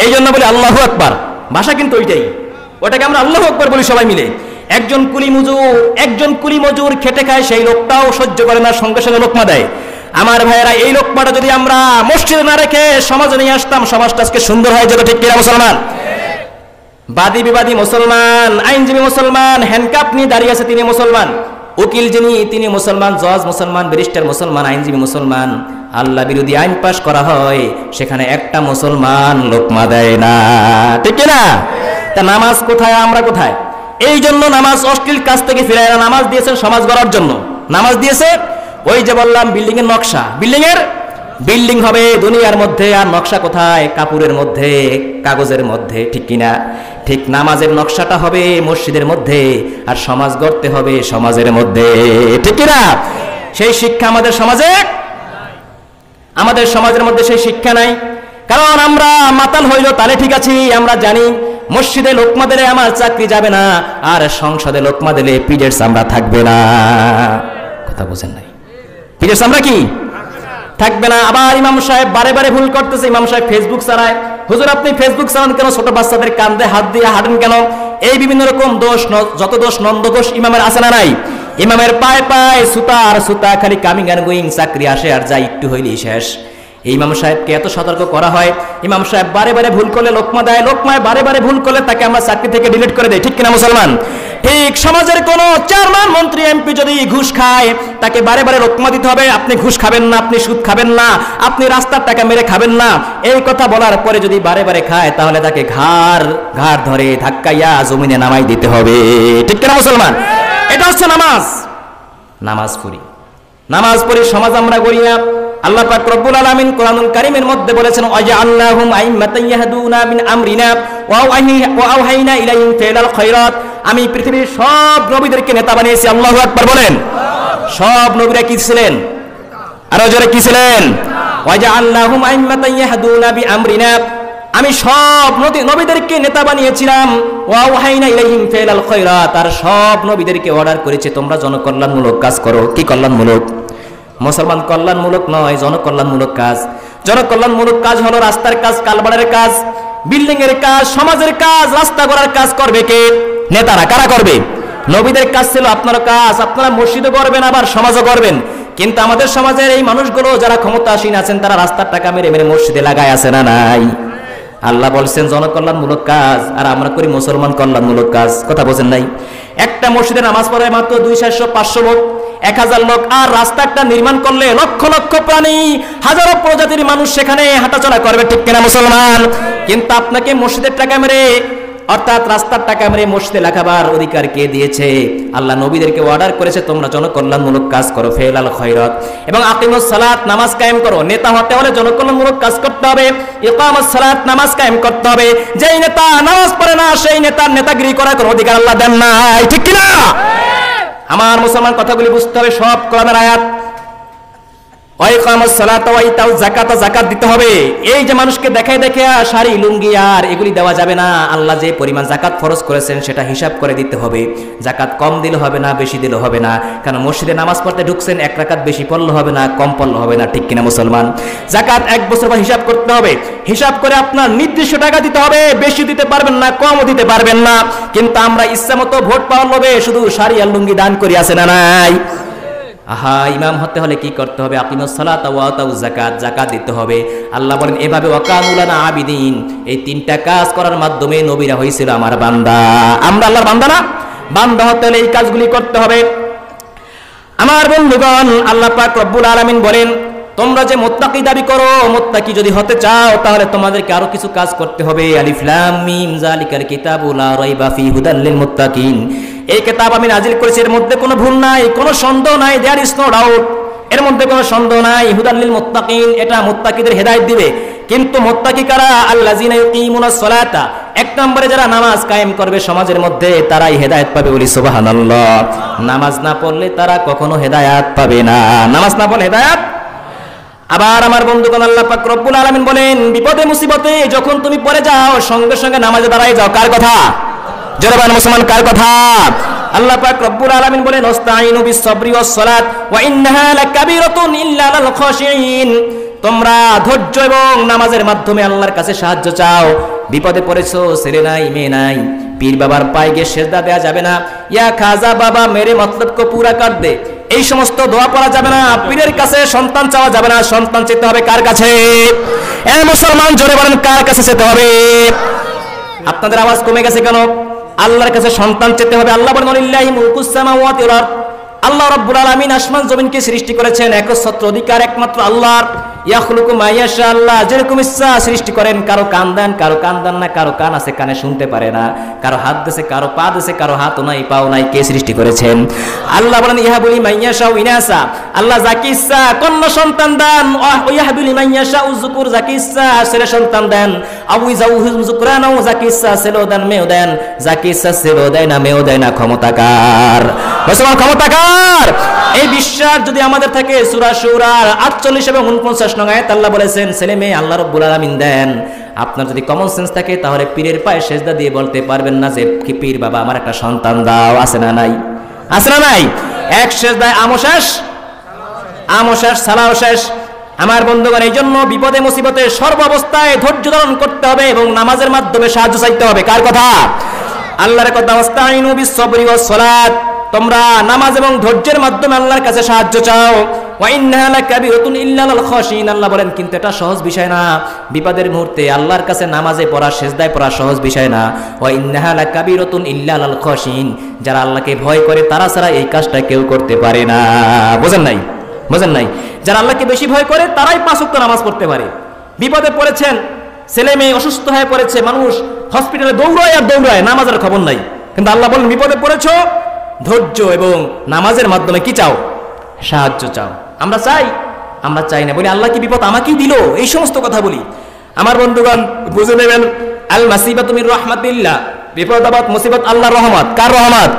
এই জন্য বলি আল্লাহু আকবার। ভাষা কিন্তু ওইটাই, ওটাকে আমরা আল্লাহু আকবার বলি সবাই মিলে। একজন কুলি মজুর খেটে খায়, সেই লোকটাও সহ্য করে না, সঙ্গে সঙ্গে লোকমা দেয়। আমার ভাইয়েরা, এই লোকমাটা যদি আমরা মসজিদে না রেখে সমাজে নিয়ে আসতাম, সমাজটা আজকে সুন্দর হয়ে যেত। ঠিক কিনা মুসলমান? বাদী বিবাদী মুসলমান, আইনজীবী মুসলমান, হ্যান্ডকাপ নিয়ে দাঁড়িয়ে আছে তিনি মুসলমান, উকিল যিনি তিনি মুসলমান, জজ মুসলমান, ব্যারিস্টার মুসলমান, আইনজীবী মুসলমান। আল্লাহ বিরোধী আইন পাশ করা হয়, সেখানে একটা মুসলমান লোকমা দেয় না। ঠিক কিনা? তা নামাজ কোথায়, আমরা কোথায়? এই জন্য নামাজ অশ্লীল কাজ থেকে ফিরায় না। নামাজ দিয়েছেন সমাজ গড়ার জন্য। নামাজ দিয়েছে ওই যে বললাম বিল্ডিং এর নকশা, বিল্ডিং হবে দুনিয়ার মধ্যে, আর নকশা কোথায়? কাপড়ের মধ্যে, কাগজের মধ্যে। ঠিক কিনা? ঠিক নামাজের নকশাটা হবে মসজিদের মধ্যে, আর সমাজ গড়তে হবে সমাজের মধ্যে। ঠিক কিনা? সেই শিক্ষা আমাদের সমাজের মধ্যে সেই শিক্ষা নাই। কারণ আমরা মাতাল হইল তাহলে ঠিক আছে, আমরা জানি মসজিদে লোকমা দিলে আমার চাকরি যাবে না, আর সংসদে লোকমা দিলে পিরিয়ডস আমরা থাকবে না। কথা বোঝেন নাই? পিরিয়ডস আমরা কি থাকবে না। আবার ইমাম সাহেব বারে বারে ভুল করতেছে। ইমাম সাহেব ফেসবুক চালায়। হুজুর আপনি ফেসবুক চালান কেন? ছোট বাচ্চাদের কান্দে হাত দিয়ে হাঁটেন কেন? এই বিভিন্ন রকম দোষ, যত দোষ নন্দ দোষ ইমামের আছে না নাই? ইমামের পায়ে পায়ে সুতা আর সুতা, খালি কামিং অ্যান্ড গোয়িং, চাকরি আসে আর যায়, একটু হইলেই শেষ। ইমাম সাহেবকে এত সতর্ক করা হয়, ইমাম সাহেব বারে বারে ভুল করলে লোকমা দেয়, লোকমায় বারে বারে ভুল করলে তাকে আমরা চাকরি থেকে ডিলিট করে দেয়। ঠিক কিনা মুসলমান? ঠিক সমাজের কোন চেয়ারম্যান, মন্ত্রী, এমপি যদি ঘুষ খায়, তাকে বারে বারে লোকমা দিতে হবে। আপনি ঘুষ খাবেন না, আপনি সুদ খাবেন না, আপনি রাস্তার টাকা মেরে খাবেন না, এই কথা বলার পরে যদি বারে বারে খায়, তাহলে তাকে ঘাড় ধরে ধাক্কাইয়া জমিনে নামাই দিতে হবে। ঠিক কিনা মুসলমান? এটা হচ্ছে নামাজ পড়ি সমাজ আমরা গড়ি না। আল্লাহ পাক রব্বুল আলামিন কোরআনুল কারীমের মধ্যে বলেছেন ওয়াজআলনাহুম আইম্মাতান ইয়াহদুনা মিন আমরিনা ওয়া আওহাইনা ইলাইহিম ফিলাল খায়রাত। আমি পৃথিবীর সব নবীদেরকে নেতা বানিয়েছি। আল্লাহু আকবার বলেন। সব নবীরা কি ছিলেন? আরো জোরে কি ছিলেন? ওয়াজআলনাহুম আইম্মাতান ইয়াহদুনা বিআমরিনা। আমি সব নবীদেরকে নেতা বানিয়েছিলাম। ওয়া আওহাইনা ইলাইহিম ফিলাল খায়রাত। আর সব নবীদেরকে অর্ডার করেছে তোমরা জনকল্যাণমূলক কাজ করো। কি কল্যাণমূলক? মুসলমান কল্যাণমূলক নয়, জনকল্যাণমূলক কাজ। জনকল্যাণমূলক কাজ হলো রাস্তার কাজ, কালবাড়ের কাজ, বিল্ডিং এর কাজ, সমাজের কাজ। রাস্তা গড়ার কাজ করবে কে? নেতারা। কারা করবে? নবীদের কাজ ছিল আপনার কাজ, আপনারা মসজিদও করবেন আবার সমাজও করবেন। কিন্তু আমাদের সমাজের এই মানুষগুলো যারা ক্ষমতাসীন আছেন, তারা রাস্তার টাকা মেরে মেরে মসজিদে লাগায় আছে না নাই? আল্লাহ বলছেন জনকল্যাণমূলক কাজ, আর আমরা করি মুসলমান কল্যাণমূলক কাজ। কথা বোঝেন নাই? একটা মসজিদে নামাজ পড়ে মাত্র 200, 400, 500 লোক, 1000 লোক, আর রাস্তাটা নির্মাণ করলে লক্ষ লক্ষ প্রাণী, হাজারো প্রজাতির মানুষ সেখানে হাঁটাচলা করবে। ঠিক কিনা মুসলমান? কিন্তু আপনাকে মসজিদের টাকা মেরে, অর্থাৎ রাস্তার টাকা মেরে মসজিদে লাগাবার অধিকার কে দিয়েছে? আল্লাহ নবীদেরকে অর্ডার করেছে তোমরা জনকল্যাণমূলক কাজ করো, ফেলাল খয়রাত, এবং আকিমুস সালাত, নামাজ কায়েম করো। নেতা হতে হলে জনকল্যাণমূলক কাজ করতে হবে। ইকামাস সালাত, নামাজ কায়েম করতে হবে। যেই নেতা নামাজ পড়ে না, সেই নেতার নেতাগিরি করার কোনো অধিকার আল্লাহ দেন নাই। ঠিক কিনা? আমার মুসলমান কথাগুলি বুঝতে হবে। সব কোরআনের আয়াত। জাকাত দিতে হবে। এই যে মানুষকে দেখায় দেখে শাড়ি, লুঙ্গি আর এগুলি দেওয়া যাবে না। আল্লাহ যে পরিমাণ জাকাত ফরজ করেছেন সেটা হিসাব করে দিতে হবে। জাকাত কম দিলে হবে না, বেশি দিলে হবে না। কারণ মসজিদে নামাজ পড়তে ঢুকছেন, 1 রাকাত বেশি পড়লে হবে না, কম পড়লে হবে না। ঠিক কিনা মুসলমান? জাকাত 1 বছর পর হিসাব করতে হবে। হিসাব করে আপনার নির্দিষ্ট টাকা দিতে হবে। বেশি দিতে পারবেন না, কমও দিতে পারবেন না। কিন্তু আমরা ইচ্ছা মতো ভোট পাওয়ার লোভে শুধু শাড়ি আর লুঙ্গি দান করি, আছে না নাই? আহা, ইমাম হতে হলে কি করতে হবে? আকিমুস সালাতা ওয়া আতাউজ যাকাত, যাকাত দিতে হবে। আল্লাহ বলেন এভাবে ওয়াকানু লানা আবিদিন, এই তিনটা কাজ করার মাধ্যমে নবীরা হয়েছিল আমার বান্দা। আমরা আল্লাহর বান্দা না? বান্দা হতে হলে এই কাজগুলি করতে হবে। আমার বন্ধুগণ, আল্লাহ পাক রব্বুল আলামিন বলেন তোমরা যে মুত্তাকি দাবি করো, মুত্তাকি যদি হতে চাও তাহলে তোমাদেরকে আরো কিছু কাজ করতে হবে। আলিফ লাম মিম যালিকাল কিতাবু লা রাইবা ফি হুদাল লিল মুত্তাকিন, এই কিতাব আমি নাজিল করেছি, এর মধ্যে কোনো ভুল নাই, কোনো সন্দেহ নাই, দেয়ার ইজ নো ডাউট, এর মধ্যে কোনো সন্দেহ নাই। হুদাল লিল মুত্তাকিন, এটা মুত্তাকিদের হেদায়েত দিবে। কিন্তু মুত্তাকি কারা? আল্লাযিনা ইউকিমুনাস সালাতা, এক নম্বরে যারা নামাজ কায়েম করবে সমাজের মধ্যে, তারাই হেদায়েত পাবে। বলি সুবহানাল্লাহ। নামাজ না পড়লে তারা কখনো হেদায়েত পাবে না। নামাজ না পড়লে হেদায়েত। আবার আমার বন্ধুগণ, আল্লাহ পাক রব্বুল আলামিন বলেন বিপদে মুসিবতে যখন তুমি পড়ে যাও সঙ্গে সঙ্গে নামাজে দাঁড়ায় যাও। কার কথা? জোরে বলেন মুসলমান, কার কথা? আল্লাহ পাক রব্বুল আলামিন বলেন ওয়াস্তাঈনু বিস সাবরি ওয়াস সালাত ওয়া ইন্নাহা লাকাবীরাতুন ইল্লা আলাল খাশিঈন, তোমরা ধৈর্য এবং নামাজের মাধ্যমে আল্লাহর কাছে সাহায্য চাও। বিপদে পড়েছো, ছেলে নাই, মেয়ে নাই, পীর বাবার পায়ে গিয়ে সেজদা দেওয়া যাবে না। ইয়া খাজা বাবা মেরে মতলব কো পুরা কর দে, এই সমস্ত দোয়া পড়া যাবে না। পীরের কাছে সন্তান চাওয়া যাবে না। সন্তান চেতে হবে কার কাছে? এ মুসলমান, জোরে বলেন কার কাছে চেতে হবে? আপনাদের আওয়াজ কমে গেছে কেন? আল্লাহর কাছে সন্তান চেতে হবে। আল্লাহ বলেন লিল্লাহি মুলকুস সামাওয়াতি ওয়াল আরদ, আল্লাহ রাব্বুল আলামিন আসমান জমিনকে সৃষ্টি করেছেন, একচ্ছত্র অধিকার একমাত্র আল্লাহর। ইয়াখলুকু মা ইয়াশা, আল্লাহ যেরকম ইচ্ছা সৃষ্টি করেন। কারো কান দেন, কারো কান দেন না, কারো কান আছে কানে শুনতে পারে না, কারো হাত দেশে, কারো পা দেশে, কারো হাতও নাই পাও নাই। কে সৃষ্টি করেছেন? আল্লাহ বলেন ইহাবুলি মা ইয়াশা ইনাসা, আল্লাহ যাকে ইচ্ছা কন্যা সন্তান দেন। ইহাবুলি মা ইয়াশা যুকুর, যাকে ইচ্ছা ছেলে সন্তান দেন। আবু যাউহুম যুকরানা, যাকে ইচ্ছা ছেলেও দেন মেয়েও দেন, যাকে ইচ্ছা ছেলেও দেয় না মেয়েও দেয় না। ক্ষমতাকার মুসলমান, ক্ষমতাকার। এই বিশ্বাস যদি আমাদের থাকে, সূরা শুরার 48 এবং 49 নং আয়াত আল্লাহ বলেছেন ছেলে মেয়ে আল্লাহ রাব্বুল আলামিন দেন। আপনার যদি কমন সেন্স থাকে তাহলে পীরের পায়ে সেজদা দিয়ে বলতে পারবেন না যে কি পীর বাবা আমার একটা সন্তান দাও। আছে না নাই? আছে না নাই? এক সেজদায় আমও শেষ, আমও শেষ, সালাও শেষ। আমার বন্ধুগণ, এই জন্য বিপদে মুসিবতে সর্বাবস্থায় ধৈর্য ধারণ করতে হবে এবং নামাজের মাধ্যমে সাহায্য চাইতে হবে। কার কথা? আল্লাহর কথা। ওয়াস্তাঈনু বিস সাবরি ওয়াস সালাত, তোমরা নামাজ এবং ধৈর্যের মাধ্যমে আল্লাহর কাছে সাহায্য চাও। ওয়া ইন্নাহা লাকাবীরাতুন ইল্লা আলাল খাশিঈন, আল্লাহ বলেন কিন্তু এটা সহজ বিষয় না। বিপদের মুহূর্তে আল্লাহর কাছে নামাজে পড়া, সেজদায় পড়া সহজ বিষয় না। ওয়া ইন্নাহা লাকাবীরাতুন ইল্লা আলাল খাশিঈন, যারা আল্লাহকে ভয় করে তারা ছাড়া এই কাজটা কেউ করতে পারে না। বুঝেন নাই? বুঝেন নাই? যারা আল্লাহকে বেশি ভয় করে তারাই 5 ওয়াক্ত নামাজ পড়তে পারে। বিপদে পড়েছেন, ছেলে মেয়ে অসুস্থ হয়ে পড়েছে, মানুষ হসপিটালে দৌড়ায় আর দৌড়ায়, নামাজের খবর নাই। কিন্তু আল্লাহ বলেন বিপদে পড়েছো, ধৈর্য এবং নামাজের মাধ্যমে কি চাও? সাহায্য চাও। আমরা চাই? আমরা চাই না। বলি আল্লাহ কি বিপদ আমাকেই দিল? এই সমস্ত কথা বলি। আমার বন্ধুগণ বুঝে নেবেন, আল মাসিবাতু মির রাহমাতিল্লাহ, বিপদ আপদ মুসিবত আল্লাহর রহমত। কার রহমত?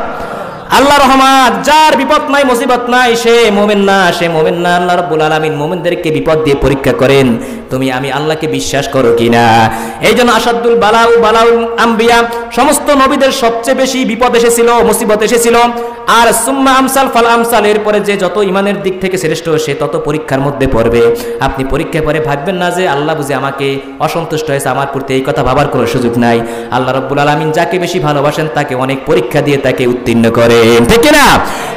আল্লাহর রহমত। যার বিপদ নাই, মুসিবত নাই, সে মুমিন না, সে মুমিন না। আল্লাহ রাব্বুল আলামিন মুমিনদেরকে বিপদ দিয়ে পরীক্ষা করেন তুমি আমি আল্লাহকে বিশ্বাস করো কিনা। এই জন্য আসাদুল বালাউ বালাউল আম্বিয়া, সমস্ত নবীদের সবচেয়ে বেশি বিপদ এসেছিল, মুসিবত এসেছিল। আর সুম্মা আমসাল ফাল আমসাল, এরপরে যে যত ইমানের দিক থেকে শ্রেষ্ঠ সে তত পরীক্ষার মধ্যে পড়বে। আপনি পরীক্ষা করে ভাববেন না যে আল্লাহ বুঝে আমাকে অসন্তুষ্ট হয়েছে, আমার প্রতি এই কথা ভাবার কোনো সুযোগ নাই। আল্লাহ রাব্বুল আলামিন যাকে বেশি ভালোবাসেন তাকে অনেক পরীক্ষা দিয়ে তাকে উত্তীর্ণ করেন। ঠিক কিনা?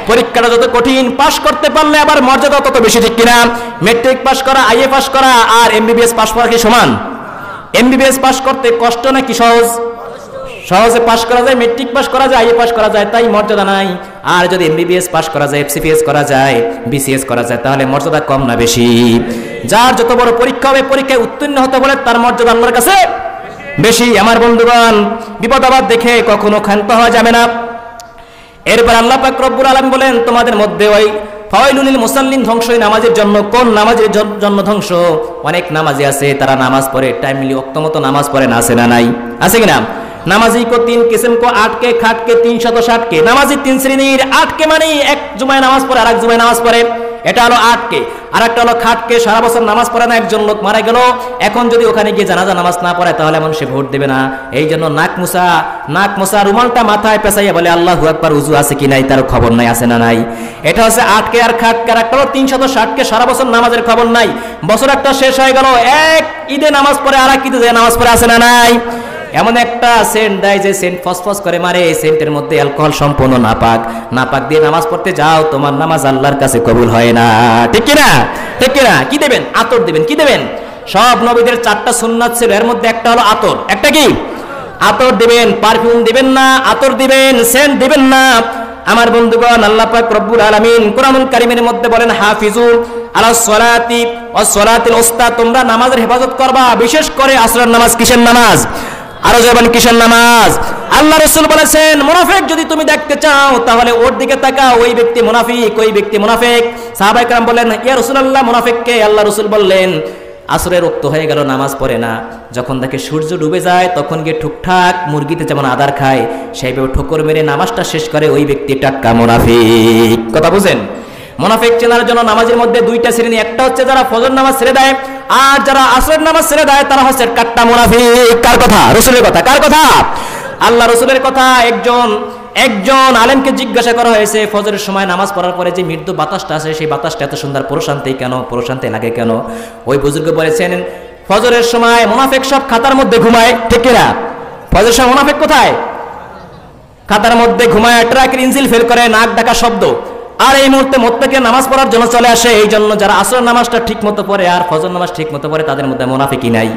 পরীক্ষাটা যত কঠিন, পাশ করতে পারলে আবার মর্যাদা তত বেশি। ঠিক কিনা? মেট্রিক পাস করা, আইএ পাস করা আর এমবিবিএস পাস করা কি সমান? এমবিবিএস পাস করতে কষ্ট নাকি সহজ? সহজে পাস করা যায়, মেট্রিক পাস করা যায়, আইএ পাস করা যায়, তাই মর্যাদা নাই। আর যদি এমবিবিএস পাস করা যায়, এফসিপিএস করা যায়, বিসিএস করা যায়, তাহলে মর্যাদা কম না বেশি? যার যত বড় পরীক্ষা হবে, পরীক্ষায় উত্তীর্ণ হতে বলে তার মর্যাদা আল্লাহর কাছে বেশি। আমার বন্ধুগণ, বিপদ আপদ দেখে কখনো ক্ষান্ত হওয়া যাবে না। এরপর আল্লাহ পাক রব্বুল আলামিন বলেন তোমাদের মধ্যে ওই ফাওয়াইলুল লিল মুসাল্লিন, ধ্বংসই নামাজের জন্য। কোন নামাজের জন্য ধ্বংস? অনেক নামাজি আছে তারা নামাজ পড়ে টাইমলি ওয়াক্ত নামাজ পড়ে না। আছে না নাই? আছে কিনা? নামাজি কো 3 কিসম কো 8 কে খাট কে 360 কে। নামাজি 3 শ্রেণীর। 8 কে মানে এক জুমায় নামাজ পড়ে, আরেক জুমায় নামাজ পড়ে, এটা হলো 8 কে। আর একটা হলো খাট কে, সারা বছর নামাজ পড়ে না, একজন লোক মারা গেল, এখন যদি ওখানে গিয়ে জানাজা নামাজ না পড়ে তাহলে মানুষে ভোট দেবে না। এই জন্য নাক মুসা রুমালটা মাথায় পেঁচাইয়া বলে আল্লাহু আকবার, উযু আছে কি নাই তার খবর নাই। আছে না নাই? এটা হচ্ছে 8 কে। আর খাট কে, আর একটা হলো 360 কে, সারা বছর নামাজের খবর নাই, বছর একটা শেষ হয়ে গেল, এক ঈদে নামাজ পড়ে আর এক ঈদে নামাজ পড়ে। আছে না নাই? এমন একটা সেন্ট দেয় যে সেন্ট ফসফস করে মারে, সেন্টের মধ্যে অ্যালকোহল সম্পূর্ণ নাপাক দিয়ে নামাজ পড়তে যাও, তোমার নামাজ আল্লাহর কাছে কবুল হয় না। ঠিক কিনা? ঠিক কিনা? কি দেবেন? আতর দেবেন। কি দেবেন? সব নবীদের 4টা সুন্নাত ছিল, এর মধ্যে একটা হলো আতর। একটা কি? আতর দিবেন। পারফিউম দিবেন না, আতর দিবেন, সেন্ট দিবেন না। আমার বন্ধুগণ, আল্লাহ পাক রব্বুল আলামিন কোরআনুল কারীমের মধ্যে বলেন, হাফিজু আলাস সালাতি ওয়াস সালাতিল উস্তা, তোমরা নামাজের হেফাজত করবা, বিশেষ করে আসরের নামাজ। কিসের নামাজ? আরো যাবেন, কিসের নামাজ? আল্লাহ রাসূল বলেছেন, মুনাফিক যদি তুমি দেখতে চাও তাহলে ওর দিকে তাকাও, ওই ব্যক্তি মুনাফিক, ওই ব্যক্তি মুনাফিক। সাহাবায়ে কেরাম বললেন, ইয়া রাসূলুল্লাহ, মুনাফিক কে? আল্লাহ রাসূল বললেন, আসরের ওয়াক্ত হয়ে গেল, নামাজ পড়ে না, যখন দেখে সূর্য ডুবে যায় তখন গিয়ে ঠুকঠাক মুরগিতে যেমন আদার খায় সেইভাবে ঠোকর মেরে নামাজটা শেষ করে, ওই ব্যক্তি টাক্কা মুনাফিক। কথা বুঝেন? মুনাফিক চেনার জন্য নামাজের মধ্যে 2টা শ্রেণী। একটা হচ্ছে যারা ফজর নামাজ ছেড়ে দেয়, আর যারা আসরের নামাজ ছেড়ে দেয় তারা হচ্ছে কাট্টা মুনাফিক। কার কথা? রাসূলের কথা। কার কথা? আল্লাহ রাসূলের কথা। একজন আলেমকে জিজ্ঞাসা করা হয়েছে, ফজরের সময় নামাজ পড়ার পরে যে মৃদু বাতাসটা আছে, সেই বাতাসটা এত সুন্দর প্রশান্তি কেন, প্রশান্তি লাগে কেন? ওই বুজুর্গ বলেছেন, ফজরের সময় মুনাফিক সব খাতার মধ্যে ঘুমায়। ঠিক কিনা? ফজরের সময় মুনাফিক কোথায়? খাতার মধ্যে ঘুমায়, ট্রাকের ইঞ্জিন ফেল করে, নাক ডাকা শব্দ। আর এই মুহূর্তে মোত্তাকি নামাজ পড়ার জন্য চলে আসে। এই জন্য যারা আসর নামাজটা ঠিক মতো পড়ে আর ফজর নামাজ ঠিক মতো পড়ে, তাদের মধ্যে মুনাফিকই নাই।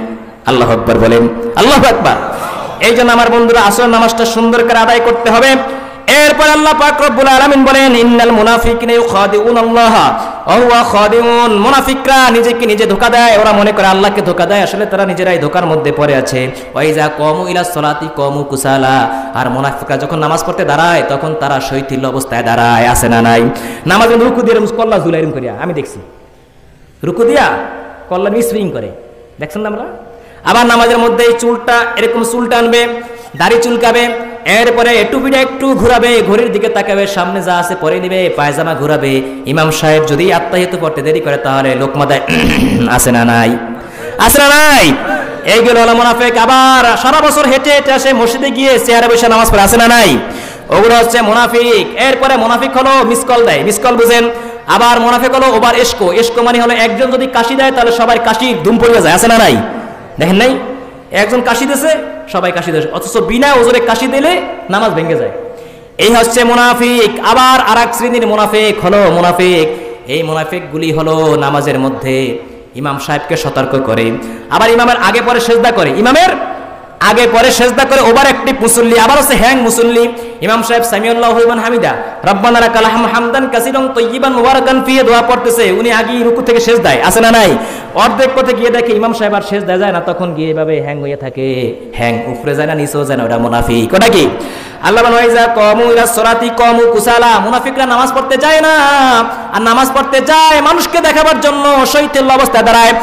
আল্লাহু আকবার বলেন। আল্লাহু আকবার। এই জন্য আমার বন্ধুরা, আসর নামাজটা সুন্দর করে আদায় করতে হবে। এরপর আল্লাহ পাক রব্বুল আলামিন বলেন, ইন্নাল মুনাফিকিনা ইউখাদিউনাল্লাহ ওয়া হুয়া খাদিউন। মুনাফিকরা নিজেকে নিজে ধোঁকা দেয়, ওরা মনে করে আল্লাহকে ধোঁকা দেয়, আসলে তারা নিজেরাই ধোঁকার মধ্যে পড়ে আছে। ওয়া ইযা কামু ইলা সলাতি কামু কুসালা। আর মুনাফিকরা যখন নামাজ পড়তে দাঁড়ায় তখন তারা শৈথিল্য অবস্থায় দাঁড়ায়। আছে না নাই? নামাজে রুকু দিয়ে কল্লা ঝুলাইরুম করিয়া আমি দেখছি, রুকু দিয়া কল্লা মিসরিং করে, দেখছেন না আমরা? আবার নামাজের মধ্যে এই চুলটা এরকম চুল টানবে, দাড়ি চুলকাবে, এরপরে টুপিটা একটু ঘুরাবে, ঘড়ির দিকে তাকাবে, সামনে যা আছে পরে নিবে, পায়জামা ঘুরাবে। ইমাম সাহেব যদি আত্তাহিয়াত পড়তে দেরি করে তাহলে লোকমা দেয়। আছে না নাই? আছে না নাই? এইগুলো হলো মুনাফিক। আবার সারা বছর হেঁটে হেঁটে আসে, মসজিদে গিয়ে চেয়ারে বসে নামাজ পড়ে। আছে না নাই? ওগুলো হচ্ছে মুনাফিক। এরপরে মুনাফিক হলো মিসকল দেয়। মিসকল বুঝেন? আবার মুনাফিক হলো ওভার এসকো। এসকো মানে হলো একজন যদি কাশি দেয় তাহলে সবাই কাশি ধুম পড়ে যায়। আছে না নাই? দেখেন নাই? একজন কাশি দিয়েছে, সবাই কাশি দেয়, অথচ বিনা ওজরে কাশি দিলে নামাজ ভেঙে যায়। এই হচ্ছে মুনাফিক। আবার আরেক শ্রেণীর মুনাফিক হলো মুনাফিক, এই মুনাফিকগুলি হলো নামাজের মধ্যে ইমাম সাহেবকে সতর্ক করে, আবার ইমামের আগে পরে সেজদা করে, ইমামের আগে পরে সেজদা করে, ওভার অ্যাক্টিভ মুসল্লি। আবার হচ্ছে হ্যাং মুসল্লি। ইমাম সাহেব সামিউল্লাহু লিমান হামিদা রব্বানা লাকাল হামদান কাসীরান তাইয়িবান মুবারাকান ফিহি দোয়া পড়তেছে, উনি আগে রুকু থেকে সেজদায়। আছে না নাই? অর্ধেক পথে গিয়ে দেখে ইমাম সাহেব আর সেজদায় যায় না, তখন গিয়ে এভাবে হ্যাং হয়ে থাকে। হ্যাং উপরে যায় না, নিচেও যায় না, ওটা মুনাফিক। ওটা কি? আল্লাহ বলেন, ওয়াইজা কামু ইলা সলাতি কামু কুসালা। মুনাফিকরা নামাজ পড়তে যায় না, আর নামাজ পড়তে যায় মানুষকে দেখাবার জন্য, শৈথিল্য অবস্থায় দাঁড়ায়।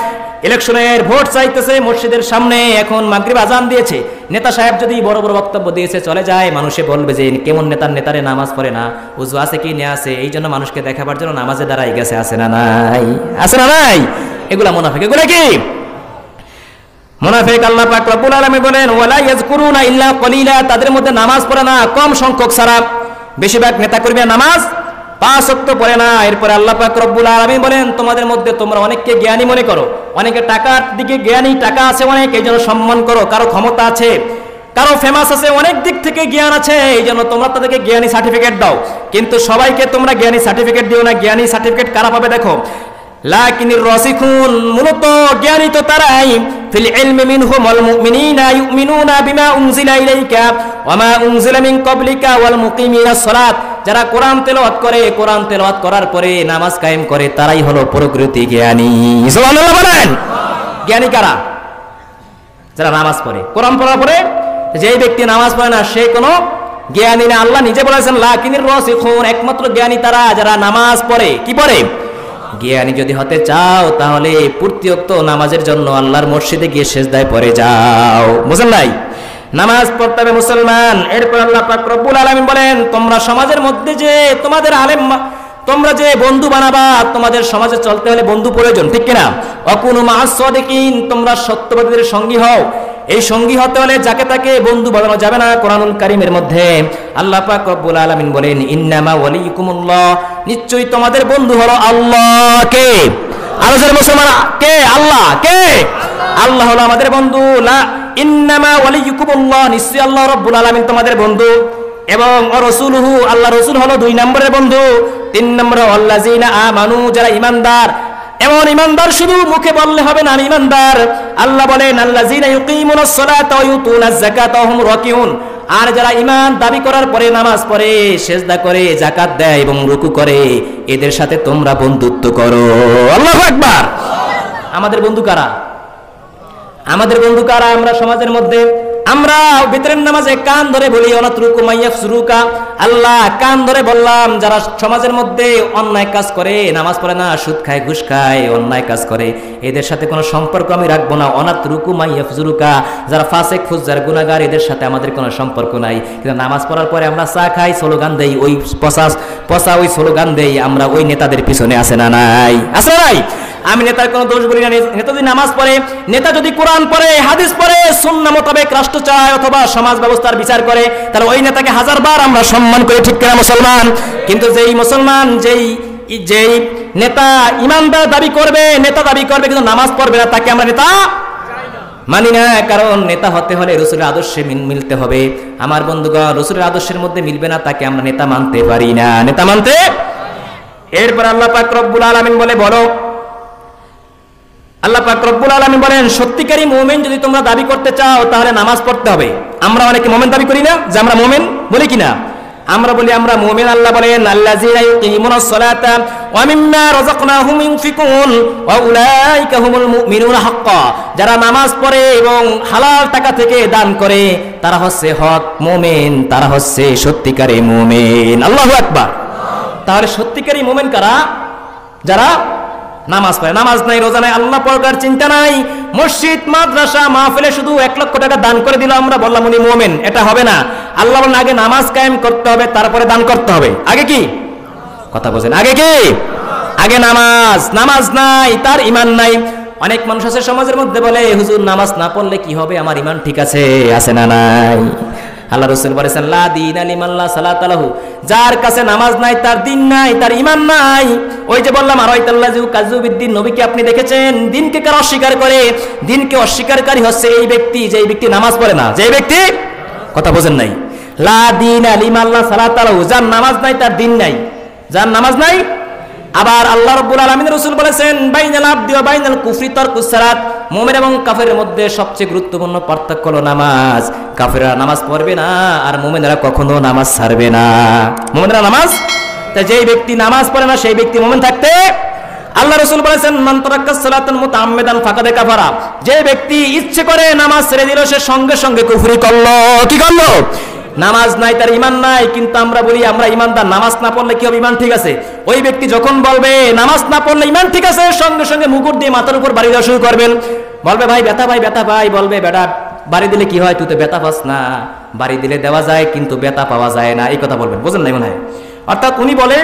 ইলেকশনের ভোট চাইতেছে মসজিদের সামনে, এখন মাগরিব আজান দিয়েছে, নেতা সাহেব যদি বড় বড় বক্তব্য দিয়েছে চলে যায়, মানুষে বলবে যে কেমন নেতারে নামাজ পড়ে না, উজু আছে কি না আছে, এই জন্য মানুষকে দেখাবার জন্য নামাজে দাঁড়াই গেছে। আছে না নাই? আছে না নাই? এগুলা মুনাফিক। এগুলা কি মুনাফিক? আল্লাহ পাক রব্বুল আলামিন বলেন, ওয়ালা ইয়াযকুরুনা ইল্লা কলিলা। তাদের মধ্যে নামাজ পড়ে না কম সংখ্যক ছাড়া, বেশিরভাগ নেতা কর্মীরা নামাজ 5 ওয়াক্ত পড়ে না। এরপরে আল্লাহ পাক রব্বুল আলামিন বলেন, তোমাদের মধ্যে তোমরা অনেককে জ্ঞানী মনে করো, অনেকে টাকার দিকে জ্ঞানী, টাকা আছে অনেক, এই জন্য সম্মান করো, কারো ক্ষমতা আছে, কারো ফেমাস আছে, অনেক দিক থেকে জ্ঞান আছে, এই জন্য তোমরা তাদেরকে জ্ঞানী সার্টিফিকেট দাও। কিন্তু সবাইকে তোমরা জ্ঞানী সার্টিফিকেট দিও না। জ্ঞানী সার্টিফিকেট কারা পাবে দেখো, লাকিনির রাসিখুন, মূলত জ্ঞানী তো তারাই, ফিল ইলমি মিনহুমুল মুমিনুনা ইউমিনুনা বিমা উনজিলা ইলাইকা ওয়া মা উনজিলা মিন ক্বাবলিকা ওয়াল মুকিমিনাস সালাত। যারা কোরআন তেলাওয়াত করে, কোরআন তেলাওয়াত করার পরে নামাজ কায়েম করে, তারাই হলো প্রকৃতি জ্ঞানী। সুবহানাল্লাহ বলেন। জ্ঞানী কারা? যারা নামাজ পড়ে। কোরআন পড়ার পরে যেই ব্যক্তি নামাজ পড়ে না সে কোনো জ্ঞানী না। আল্লাহ নিজে বলেছেন, লাকিনির রাসিখুন, একমাত্র জ্ঞানী তারা যারা নামাজ পড়ে। কি পড়ে? জ্ঞানী যদি হতে চাও তাহলে প্রতি ওয়াক্ত নামাজের জন্য আল্লাহর মসজিদে গিয়ে সেজদায় পড়ে যাও। বুঝলেন নাই? নামাজ পড়তে হবে মুসলমান। এরপর আল্লাহ পাক রব্বুল আলামিন বলেন, তোমরা সমাজের মধ্যে যে তোমাদের আলেম, তোমরা যে বন্ধু বানাবা, তোমাদের সমাজে চলতে হলে বন্ধু প্রয়োজন, ঠিক কিনা? অকুনু মা'আস সাদিকিন, তোমরা সত্যবাদীদের সঙ্গী হও। এই সঙ্গী হতে হলে যাকে তাকে বন্ধু বানানো যাবে না। কোরআনুল কারীমের মধ্যে আল্লাহ পাক রব্বুল আলামিন বলেন, ইন্নামা ওয়ালিয়ুকুমুল্লাহ, নিশ্চয়ই তোমাদের বন্ধু হলো আল্লাহ। কে? আরো যারা মুসলমান, কে? আল্লাহ। কে? আল্লাহ হলো আমাদের বন্ধু। ইন্নামা ওয়ালিয়ুকুমুল্লাহ, নিশ্চয়ই আল্লাহ রাব্বুল আলামিন তোমাদের বন্ধু, এবং রাসূলুহু, আল্লাহ রাসূল হলো 2 নম্বরের বন্ধু। 3 নম্বরে আল্লাযিনা আমানু, যারা ঈমানদার। এমন ঈমানদার শুধু মুখে বললে হবে না আমি ঈমানদার, আল্লাহ বলেন আল্লাযিনা ইউকিমুনাস সালাতা ওয়া ইউতুনাজ যাকাতা ওয়া হুম রাকিউন, আর যারা ঈমান দাবি করার পরে নামাজ পড়ে, সিজদা করে, যাকাত দেয় এবং রুকু করে, এদের সাথে তোমরা বন্ধুত্ব করো। আল্লাহু আকবার। আমাদের বন্ধু কারা? আমাদের বন্ধু কারা? আমরা সমাজের মধ্যে আমরা বেতরের নামাজে কান ধরে বলি অনাতরুকু মাইয়াফসুরুকা, আল্লাহ কান ধরে বললাম যারা সমাজের মধ্যে অন্যায় কাজ করে, নামাজ পড়ে না, সুদ খায়, ঘুষ খায়, অন্যায় কাজ করে, এদের সাথে কোনো সম্পর্ক আমি রাখবো না। অনাতরুকু মাইয়াফসুরুকা, যারা ফাসিক ফুজ্জার গুনাহগার, এদের সাথে আমাদের কোনো সম্পর্ক নাই। কিন্তু নামাজ পড়ার পরে আমরা চা খাই, স্লোগান দেই, ওই পচা ওই স্লোগান দেই, আমরা ওই নেতাদের পিছনে আছে না নাই? আছে না নাই? আমি নেতার কোনো দোষ বলি না। নেতা যদি নামাজ পড়ে, নেতা যদি কোরআন পড়ে, হাদিস পড়ে, সুন্নাহ মোতাবেক রাষ্ট্র চালায় অথবা সমাজ ব্যবস্থার বিচার করে, তাহলে ওই নেতাকে 1000বার আমরা সম্মান করি, ঠিক কিনা মুসলমান? কিন্তু যেই মুসলমান, যেই নেতা ইমানদার দাবি করবে, নেতা দাবি করবে কিন্তু নামাজ পড়বে না, তাকে আমরা নেতা মানি না। কারণ নেতা হতে হলে রাসূলের আদর্শে মিলতে হবে। আমার বন্ধুগণ, রাসূলের আদর্শের মধ্যে মিলবে না, তাকে আমরা নেতা মানতে পারি না, নেতা মানতে। এরপর আল্লাহ পাক রব্বুল আলামিন বলো আল্লাহ পাক রব্বুল আলামিন বলেন, সত্যিকারী মুমিন যদি তোমরা দাবি করতে চাও তাহলে নামাজ পড়তে হবে। আমরা অনেকে মুমিন দাবি করি না, যে আমরা মুমিন বলি কিনা? আমরা বলি আমরা মুমিন। আল্লাহ বলেন আল্লাযীনা ইউকিমুনাস সালাতা ওয়া মিম্মা রাযাকনাহুম ইউনফিকুন ওয়া উলাইকা হুমুল মুমিনুনা হাক্কা, যারা নামাজ পড়ে এবং হালাল টাকা থেকে দান করে, তারা হচ্ছে হক মুমিন, তারা হচ্ছে সত্যিকারী মুমিন। আল্লাহু আকবার। তাহলে সত্যিকারী মুমিন কারা? যারা নামাজ পড়ে। নামাজ নাই, রোজা নাই, আল্লাহ পড়ার চিন্তা নাই, মসজিদ মাদ্রাসা মাহফিলে শুধু 1 লক্ষ টাকা দান করে দিল, আমরা বললাম উনি মুমিন, এটা হবে না। আল্লাহ বলেন আগে নামাজ কায়েম করতে হবে, তারপরে দান করতে হবে। আগে কি? কথা বলেন, আগে কি? আগে নামাজ। নামাজ নাই, তার ঈমান নাই। অনেক মানুষ আছে সমাজের মধ্যে বলে, হুজুর নামাজ না পড়লে কি হবে, আমার ঈমান ঠিক আছে, আছে না নাই? আল্লাহ রাসূল বলেছেন লা দীনা লিমান লা সালাতা লাহু, যার কাছে নামাজ নাই তার দিন নাই, তার ঈমান নাই। ওই যে বললাম আরাইতাল্লাযু কাযযুবিদ্দিন, নবীকে আপনি দেখেছেন দিনকে কারা অস্বীকার করে? দিনকে অস্বীকারী হচ্ছে এই ব্যক্তি, যেই ব্যক্তি নামাজ পড়ে না, যেই ব্যক্তি, কথা বোঝেন নাই? লা দীনা লিমান লা সালাতা লাহু, যার নামাজ নাই তার দিন নাই, যার নামাজ নাই। আবার আল্লাহ রাব্বুল আলামিনের রাসূল বলেছেন বাইনাল আবদি ওয়া বাইনাল কুফরি তারকুস সালাত, মুমিন এবং কাফেরের মধ্যে সবচেয়ে গুরুত্বপূর্ণ পার্থক্য হলো নামাজ। কাফেররা নামাজ পড়বে না, আর মুমিনরা কখনো নামাজ ছাড়বে না। মুমিনরা নামাজ, তা যেই ব্যক্তি নামাজ পড়ে না সেই ব্যক্তি মুমিন থাকতে, আল্লাহ রাসূল বলেছেন মান তারাক্কাস সালাতান মুতাআম্মিদান ফাকাদ কাফারা, যে ব্যক্তি ইচ্ছে করে নামাজ ছেড়ে দিল সে সঙ্গে সঙ্গে কুফরি করলো। কি করলো? নামাজ নাই, তার ঈমান নাই। কিন্তু আমরা বলি আমরা ঈমানদার, নামাজ না পড়লে কি হবে? ঈমান ঠিক আছে। ওই ব্যক্তি যখন বলবে নামাজ না পড়লে ঈমান ঠিক আছে, সঙ্গে সঙ্গে মুকুট দিয়ে মাথার উপর বাড়ি দেওয়া শুরু করবেন। বলবে ভাই ব্যথা, ভাই ব্যথা ভাই, বলবে বেটা বাড়ি দিলে কি হয়, তুই তো ব্যথা পাস না। বাড়ি দিলে দেওয়া যায় কিন্তু ব্যথা পাওয়া যায় না, এই কথা বলবেন। বুঝেন নাই মনে হয়? অর্থাৎ উনি বলে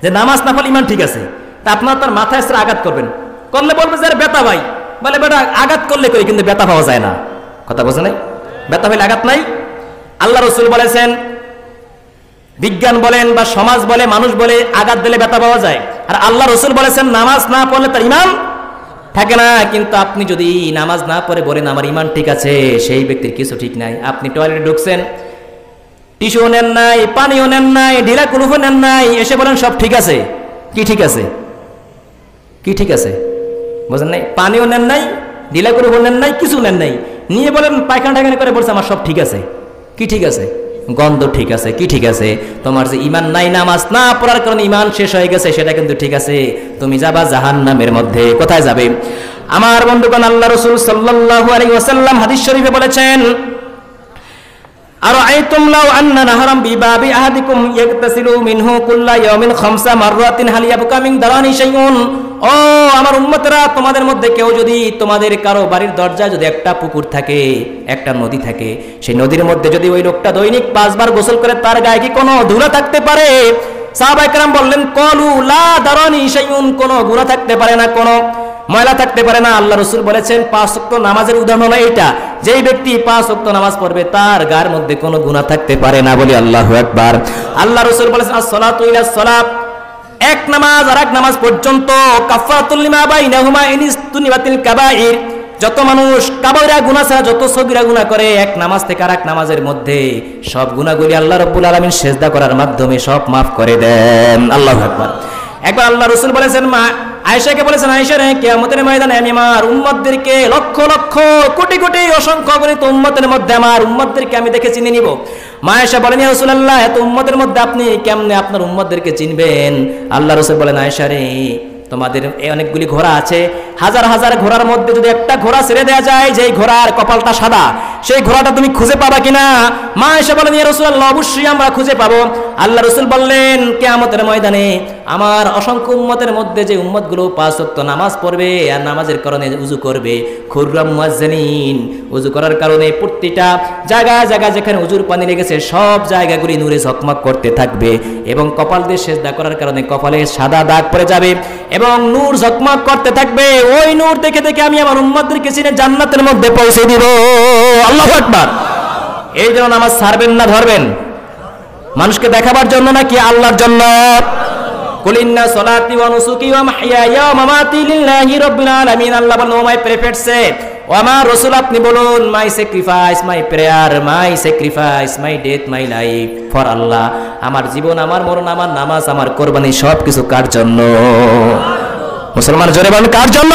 যে নামাজ না পড়লে ঈমান ঠিক আছে, তা আপনার তার মাথায় এসে আঘাত করবেন, করলে বলবে যে ব্যথা ভাই, বলে বেটা আঘাত করলে করি কিন্তু ব্যথা পাওয়া যায় না। কথা বোঝে নাই? ব্যথা হইলে আঘাত নাই। আল্লাহ রাসূল বলেছেন, বিজ্ঞান বলেন বা সমাজ বলে, মানুষ বলে আঘাত দিলে ব্যথা পাওয়া যায়, আর আল্লাহ রাসূল বলেছেন নামাজ না পড়লে তার ঈমান থাকে না। কিন্তু আপনি যদি নামাজ না পড়ে বলেন আমার ঈমান ঠিক আছে, সেই ব্যক্তির কিছু ঠিক নাই। আপনি টয়লেটে ঢুকছেন, টিস্যু নেন নাই, পানিও নেন নাই, ঢিলা কুলুফও নেন নাই, এসে বলেন সব ঠিক আছে। কি ঠিক আছে? কি ঠিক আছে? বুঝেন নাই? পানিও নেন নাই, ঢিলা কুলুফও নেন নাই, কিছু নেন নাই, নিয়ে বলেন পায়খানা ঠায়খানা করে বলছে আমার সব ঠিক আছে। কি ঠিক আছে? গন্ধ ঠিক আছে। কি ঠিক আছে? তোমার যে ঈমান নাই, নামাজ না পড়ার কারণে ঈমান শেষ হয়ে গেছে, সেটা কিন্তু ঠিক আছে। তুমি যাবা জাহান্নামের মধ্যে। কোথায় যাবে? আমার বন্ধুগণ, আল্লাহ রাসূল সাল্লাল্লাহু আলাইহি ওয়াসাল্লাম হাদিস শরীফে বলেছেন আরাআইতুম লাউ আন্না নাহরাম বিবাবি আহাদিকুম ইয়াগতাসিলু মিনহু কুল্লা ইয়াউমিন 5 মাররাতিন হাল ইয়াবকা মিন দারানি শাইউন। ও আমার উম্মতেরা, তোমাদের মধ্যে কেউ যদি, তোমাদের কারো বাড়ির দরজায় যদি একটা পুকুর থাকে, একটা নদী থাকে, সেই নদীর মধ্যে যদি ওই লোকটা দৈনিক 5 বার গোসল করে, তার গায়ে কি কোনো ধুলা থাকতে পারে? সাহাবায়ে কেরাম বললেন কলু লা দারানি শাইউন, কোনো গুনাহ থাকতে পারে না, কোনো ময়লা থাকতে পারে না। আল্লাহ রাসূল বলেছেন 5 ওয়াক্ত নামাজের উদাহরণ হলো এটা, যেই ব্যক্তি 5 ওয়াক্ত নামাজ পড়বে তার গায়ের মধ্যে কোনো গুনাহ থাকতে পারে না। বলি আল্লাহু আকবার। আল্লাহ রাসূল বলেছেন as-সালাতু ইলাস সালাত, এক নামাজ আর এক নামাজ পর্যন্ত কাফারাতুল লিমা বাইনাহুমা ইনিস্তুনিবাতিল কাবাইর, যত মানুষ কাবাইরা গুনাহ ছাড়া যত সগীরা গুনাহ করে এক নামাজ থেকে আরেক নামাজের মধ্যে সব গুনাহগুলি আল্লাহ রাব্বুল আলামিন সিজদা করার মাধ্যমে সব মাফ করে দেন। আল্লাহু আকবার। একবার আল্লাহ রাসূল বলেছেন, মা আয়েশাকে বলেছেন, আয়েশা রে, কিয়ামতের ময়দানে আমি আমার উম্মতদেরকে লক্ষ লক্ষ কোটি কোটি অসংখ্য অগণিত উম্মতের মধ্যে আমার উম্মতদেরকে আমি দেখে চিনে নিব। মা আয়েশা বলেন, ইয়া রাসূলুল্লাহ, এত উম্মতের মধ্যে আপনি কেমনে আপনার উম্মতদেরকে চিনবেন? আল্লাহ রাসূল বলেন, আয়েশা রে, তোমাদের অনেকগুলি ঘোড়া আছে, হাজার হাজার ঘোড়ার মধ্যে যদি একটা ঘোড়া ছেড়ে দেওয়া যায় যেই ঘোড়ার কপালটা সাদা, সেই ঘোড়াটা তুমি খুঁজে পাবা কিনা? মা আয়েশা বলেন, ইয়া রাসূলুল্লাহ, অবশ্যই আমরা খুঁজে পাবো। আল্লাহ রাসূল বললেন, কিয়ামতের ময়দানে আমার অসংখ্য উম্মতের মধ্যে যে উম্মতগুলো 5 ওয়াক্ত নামাজ পড়বে আর নামাজের কারণে উযু করবে, খুররাম মুয়াজ্জিনিন, উযু করার কারণে প্রতিটা জায়গায় জায়গায় যেখানে উযুর পানি লেগেছে সব জায়গাগুলি নূরে ঝকমক করতে থাকবে এবং কপাল দিয়ে সিজদা করার কারণে কপালে সাদা দাগ পড়ে যাবে এবং নূর ঝকমক করতে থাকবে। ওই নূর দেখে দেখে আমি আমার উম্মতদেরকে চিনে জান্নাতের মধ্যে পৌঁছে দিব। আল্লাহু আকবার। এই জন্য নামাজ ছাড়বেন না ধরবেন? মানুষকে দেখাবার জন্য নাকি আল্লাহর জন্য? কুল ইন্না সলাতি ওয়া নুসুকি ওয়া মাহইয়ায়া ওয়া মামাতি লিল্লাহি রাব্বিল আলামিন। আল্লাহ বলেন, ও মাই প্রেফারেন্সে, ও আমার রাসূল আপনি বলুন, my sacrifice, my prayer, my sacrifice, my death, my life for Allah. আমার জীবন, আমার মরণ, আমার নামাজ, আমার কোরবানি সব কিছু কার জন্য? মুসলমান জোরে বলেন, কার জন্য?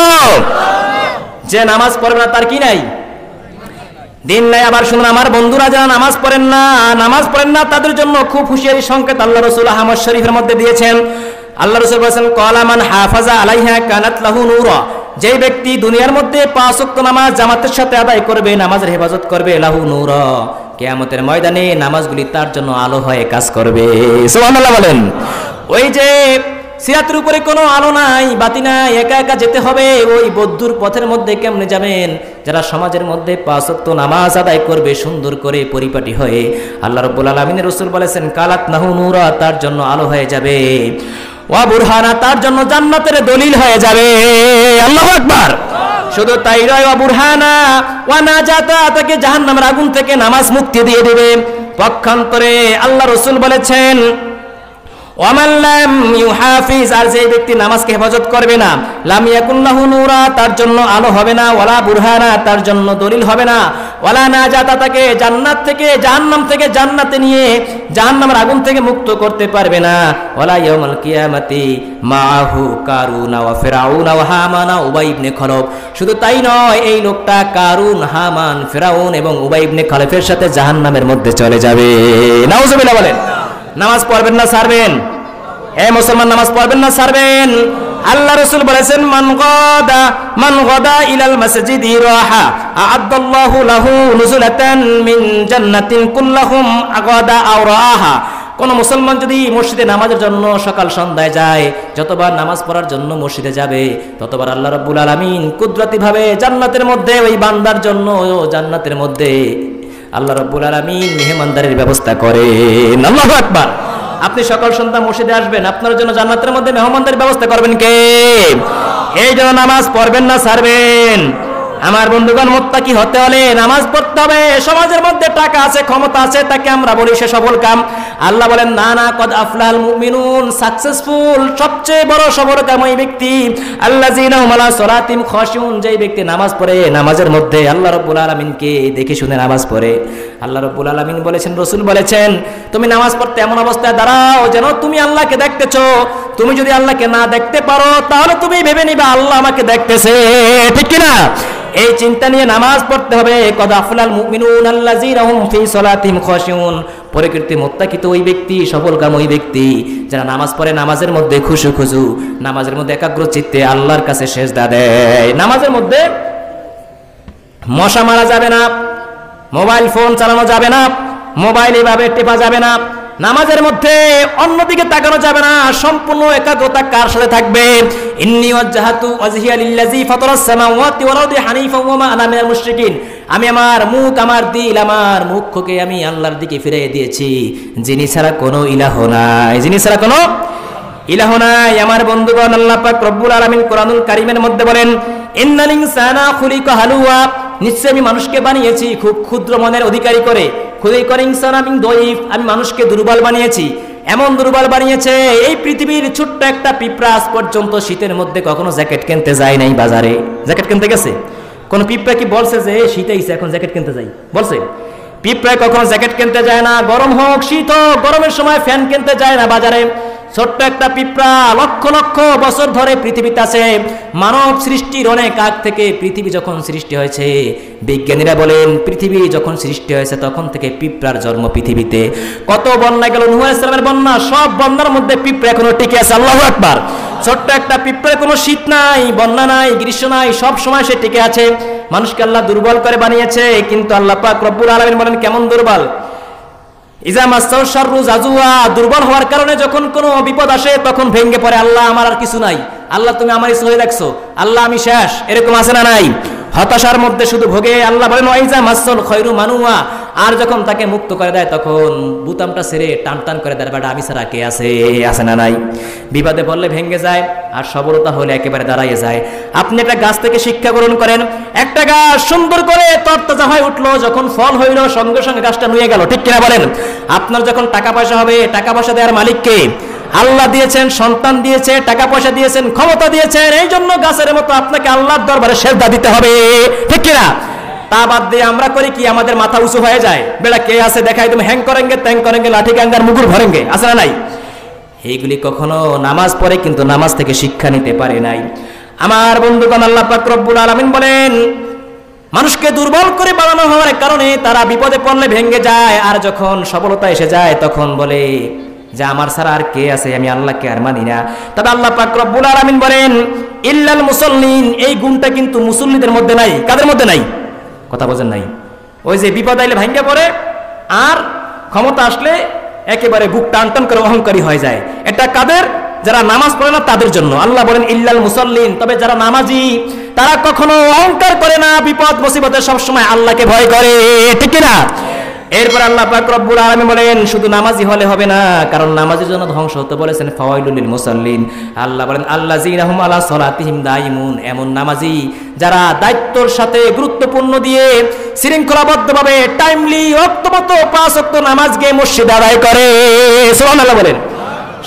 যে নামাজ পড়বে না তার কি নাই? দিন নাই। আবার শুনুন, আমার বন্ধুরা যারা নামাজ পড়েন না তাদের জন্য খুব হুঁশিয়ারি সংকেত আল্লাহ রাসূল আহমদ শরীফের মধ্যে দিয়েছেন। আল্লাহ রাসূল বলেছেন, ক্বালা মান হাফাজা আলাইহা কানাত লাহু নূরা, যেই ব্যক্তি দুনিয়ার মধ্যে 5 ওয়াক্ত নামাজ জামাতের সাথে আদায় করবে, নামাজের হেফাজত করবে, লাহু নূরা, কিয়ামতের ময়দানে নামাজগুলি তার জন্য আলো হয়ে কাজ করবে। সুবহানাল্লাহ বলেন। ওই যে সিরাতের উপরে কোনো আলো নাই, বাতি নাই, একা একা যেতে হবে, ওই বদ্ধুর পথের মধ্যে কেমনে যাবেন? যারা সমাজের মধ্যে 5 ওয়াক্ত নামাজ আদায় করবে সুন্দর করে পরিপাটি হয়ে, আল্লাহ রাব্বুল আলামিনের রাসূল বলেছেন, কালাত নাহু নূরা, তার জন্য আলো হয়ে যাবে, ওয়া বুরহানা, তার জন্য জান্নাতের দলিল হয়ে যাবে। আল্লাহু আকবার। শুধু তাই নয়, ওয়া বুরহানা ওয়া নাজাতা, তাকে জাহান্নামের আগুন থেকে নামাজ মুক্তি দিয়ে দেবে। পক্ষান্তরে আল্লাহ রাসূল বলেছেন, ওয়ামান লাম ইউহাফিজ, আর যে ব্যক্তি নামাজকে হেফাজত করবে না, লাম ইয়াকুন লাহু নূরা, তার জন্য আলো হবে না, ওয়ালা বুরহানা, তার জন্য দলিল হবে না, ওয়ালা নাজাতা, তাকে জান্নাত থেকে জাহান্নাম থেকে জান্নাতে নিয়ে জাহান্নামের আগুন থেকে মুক্ত করতে পারবে না, ওয়ালা ইয়াউমাল কিয়ামাতি মাআহু কারুন ওয়া ফিরাউন ওয়া হামান ওয়া উবাই ইবনে খলফ। শুধু তাই নয়, এই লোকটা কারুন, হামান, ফিরাউন এবং উবাই ইবনে খলফের সাথে জাহান্নামের মধ্যে চলে যাবে। নাউজুবিল্লাহ বলেন। নামাজ পড়বেন না ছাড়বেন? হে মুসলমান, নামাজ পড়বেন না ছাড়বেন? আল্লাহ রাসূল বলেছেন, মান গাদা ইলাল মাসজিদি রাহা আ'আদাল্লাহু লাহু নুজুলাতান মিন জান্নাতিন কুল্লাহুম আগাদা আও রাহা। কোন মুসলমান যদি মসজিদে নামাজের জন্য সকাল সন্ধ্যায় যায়, যতবার নামাজ পড়ার জন্য মসজিদে যাবে, ততবার আল্লাহ রাব্বুল আলামিন কুদরতি ভাবে জান্নাতের মধ্যে ওই বান্দার জন্য জান্নাতের মধ্যে আল্লাহ রাব্বুল আলামিন মেহমানদারির ব্যবস্থা করেন। আল্লাহু আকবার। আপনি সকাল সন্ধ্যা মসজিদে আসবেন, আপনার জন্য জান্নাতের মধ্যে মেহমানদারির ব্যবস্থা করবেন কে? এই জন্য নামাজ পড়বেন না ছাড়বেন? আমার বন্ধুগণ, মুত্তাকি হতে হলে নামাজ পড়তে হবে। সমাজের মধ্যে টাকা আছে, ক্ষমতা আছে, তাকে আমরা বলি সে সফল কাম। আল্লাহ বলেন, না না, কদ আফলাল মুমিনুন, সাকসেসফুল, সবচেয়ে বড় সফল কাম ওই ব্যক্তি, আল্লাযিনা হুম আলা সালাতিহিম খাশিউন, যেই ব্যক্তি নামাজ পড়ে, নামাজের মধ্যে আল্লাহ রাব্বুল আলামিনকে দেখে শুনে নামাজ পড়ে। আল্লাহ রাব্বুল আলামিন বলেছেন, রাসূল বলেছেন, তুমি নামাজ পড়তে এমন অবস্থায় দাঁড়াও যেন তুমি আল্লাহকে দেখতেছো। তুমি যদি আল্লাহকে না দেখতে পারো তাহলে তুমি ভেবে নিবা আল্লাহ আমাকে দেখতেছে, ঠিক কি না? এই চিন্তা নিয়ে নামাজ পড়তে হবে। কদ আফলাল মুমিনুন আল্লাযিনা হুম ফি সালাতিহিম খাশিউন, প্রকৃতি মুত্তাকিত ওই ব্যক্তি, সফলকাম ওই ব্যক্তি যারা নামাজ পড়ে, নামাজের মধ্যে খুশু, নামাজের মধ্যে একাগ্র চিত্তে আল্লাহর কাছে সেজদা দেয়। নামাজের মধ্যে মশা মারা যাবে না, মোবাইল ফোন চালানো যাবে না, মোবাইল এভাবে টেপা যাবে না, নামাজের মধ্যে অন্যদিকে তাকানো যাবে না। সম্পূর্ণ একাগ্রতা কার সাথে থাকবে? ইন্নী ওয়াজজাহাতু ওয়াজহিয়া লিল্লাযী ফাতারাস সামাওয়াতি ওয়াল আরদি হানিফাও ওয়া মা আনা মিনাল মুশরিকিন। আমি আমার মুখ, আমার দিল, আমার মুখকে আমি আল্লাহর দিকে ফিরিয়ে দিয়েছি, যিনি ছাড়া কোনো ইলাহ নাই, যিনি ছাড়া কোনো ইলাহ নাই। আমার বন্ধুগণ, আল্লাহ পাক রব্বুল আলামিন কোরআনুল কারীমের মধ্যে বলেন, ইন্নাল ইনসানা খুলিকা হালুয়া, নিশ্চয় আমি মানুষকে বানিয়েছি খুব ক্ষুদ্র মনের অধিকারী করে। খুলিকা ইনসানা মিন দয়ীফ, আমি মানুষকে দুর্বল বানিয়েছি। এমন দুর্বল বানিয়েছে, এই পৃথিবীর ছোট্ট একটা পিঁপড়া আজ পর্যন্ত শীতের মধ্যে কখনো জ্যাকেট কিনতে যায় নাই বাজারে। জ্যাকেট কিনতে গেছে? কোন পিঁপড়া কি বলছে যে শীত আইছে এখন জ্যাকেট কিনতে যাই? বলছে? পিঁপড়ায় কখনো জ্যাকেট কিনতে যায় না, গরম হোক শীত হোক, গরমের সময় ফ্যান কিনতে যায় না বাজারে। ছোট্ট একটা পিঁপড়া লক্ষ লক্ষ বছর ধরে পৃথিবীতে আছে। মানব সৃষ্টির অনেক আগ থেকে পৃথিবী যখন সৃষ্টি হয়েছে, বিজ্ঞানীরা বলেন পৃথিবী যখন সৃষ্টি হয়েছে তখন থেকে পিঁপড়ার জন্ম পৃথিবীতে। কত বন্যা গেল, নূহ আলাইহিস সালামের বন্যা, সব বন্যার মধ্যে পিঁপড়া এখনো টিকে আছে। আল্লাহু আকবার। ছোট্ট একটা পিঁপড়ার কোনো শীত নাই, বন্যা নাই, গ্রীষ্ম নাই, সব সময় সে টিকে আছে। মানুষকে আল্লাহ দুর্বল করে বানিয়েছে, কিন্তু আল্লাহ পাক রব্বুল আলামিন বলেন কেমন দুর্বল? ইজা মাসাউ শাররু জাজুয়া, দুর্বল হওয়ার কারণে যখন কোনো বিপদ আসে তখন ভেঙে পড়ে, আল্লাহ আমার আর কিছু নাই, আল্লাহ তুমি আমারই সহি রাখছো, আল্লাহ আমি শেষ, এরকম আছে না নাই? হতাশার মধ্যে শুধু ভোগে। আল্লাহ বলেন ওয়াইজা মাসাল খয়রু মানুয়া, আর যখন তাকে মুক্ত করে দেয় তখন বুতামটা ছেড়ে টান টান করে দেয়, বাট আমি ছাড়া কে আছে? আছে না নাই? বিপদে পড়লে ভেঙে যায়, আর সবলতা হলে একেবারে দাঁড়াইয়ে যায়। আপনি একটা গাছ থেকে শিক্ষা গ্রহণ করেন, একটা গাছ সুন্দর করে তরতাজা হয়ে উঠলো, যখন ফল হইলো সঙ্গে সঙ্গে গাছটা নুয়ে গেল, ঠিক কিনা বলেন? আপনার যখন টাকা পয়সা হবে, টাকা পয়সা দেওয়ার মালিককে আল্লাহ দিয়েছেন, সন্তান দিয়েছে, টাকা পয়সা দিয়েছেন, ক্ষমতা দিয়েছেন, এই জন্য গাছের মতো আপনাকে আল্লাহর দরবারে সেজদা দিতে হবে, ঠিক কিনা? তা বাদ দিয়ে আমরা করি কি, আমাদের মাথা উঁচু হয়ে যায়, বেড়া কে আছে দেখাই, তুমি হ্যাং করেঙ্গে ত্যাং করেঙ্গে লাঠি গাঙ্গার মুগুর ভরেঙ্গে, আছে না নাই? এইগুলি কখনো নামাজ পড়ে কিন্তু নামাজ থেকে শিক্ষা নিতে পারে নাই। আমার বন্ধুগণ, আল্লাহ পাক রব্বুল আলামিন বলেন মানুষকে দুর্বল করে বানানো হওয়ার কারণে তারা বিপদে পড়লে ভেঙে যায়, আর যখন সফলতা এসে যায় তখন বলে যে আমার ছাড়া আর কে আছে, আমি আল্লাহকে আর মানি না। তবে আল্লাহ পাক রব্বুল আলামিন বলেন ইল্লাল মুসাল্লিন, এই গুণটা কিন্তু মুসল্লিদের মধ্যে নাই। কাদের মধ্যে নাই? কথা বোঝেন নাই? ওই যে বিপদ আইলে ভাঙ্গে পড়ে, আর ক্ষমতা আসলে একেবারে বুক টান টান করে অহংকারী হয়ে যায়। এটা কাদের? যারা নামাজ পড়ে না তাদের জন্য। আল্লাহ বলেন ইল্লাল মুসাল্লিন, তবে যারা নামাজি তারা কখনো অহংকার করে না, বিপদ মুসিবতে সবসময় আল্লাহকে ভয় করে, ঠিক না? এরপর আল্লাহ পাক রব্বুল আলামিন বলেন শুধু নামাজি হলে হবে না, কারণ নামাজের জন্য ধ্বংস হতে বলেছেন ফাওয়াইলুল লিল মুসাল্লিন। আল্লাহ বলেন আল্লাযীনা হুম আলা সালাতিহিম দাইমুন, এমন নামাজি যারা দায়িত্বর সাথে গুরুত্বপূর্ণ দিয়ে শৃঙ্খলাবদ্ধভাবে টাইমলি ওয়াক্তমতো 5 ওয়াক্ত নামাজ গিয়ে মসজিদে আদায় করে। সুবহানাল্লাহ বলেন।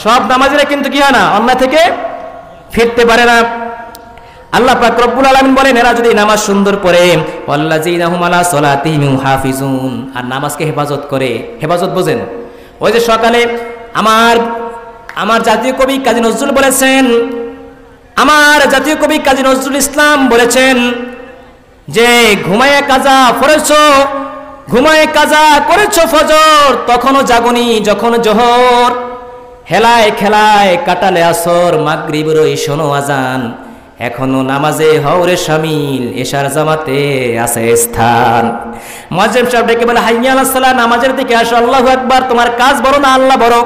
সব নামাজিরা কিন্তু কি হয় না, অন্যায় থেকে ফিরতে পারে না। আল্লাহ পাক রব্বুল আলামিন বলেন এরা যদি নামাজ সুন্দর পড়ে, ওয়াল্লাযীনা হুম আলা সালাতিহিম হাফিজুন, আর নামাজকে হেফাজত করে। হেফাজত বোঝেন? ওই যে সকালে আমার জাতীয় কবি কাজী নজরুল বলেছেন, আমার জাতীয় কবি কাজী নজরুল ইসলাম বলেছেন যে ঘুমায়ে কাজা করেছো ফজর, তখনও জাগনি যখন জোহর, হেলায় খেলায় কাটালে আসর, মাগরিবের ওই শোনো আজান, এখনো নামাজে হওরে শামিল, এশার জামাতে আছে স্থান। মুয়াজ্জিন সাহেব ডেকে বলে হাইয়া আলাস সালাহ, নামাজের দিকে আসো, আল্লাহু আকবার। তোমার কাজ বড় না আল্লাহ বড়?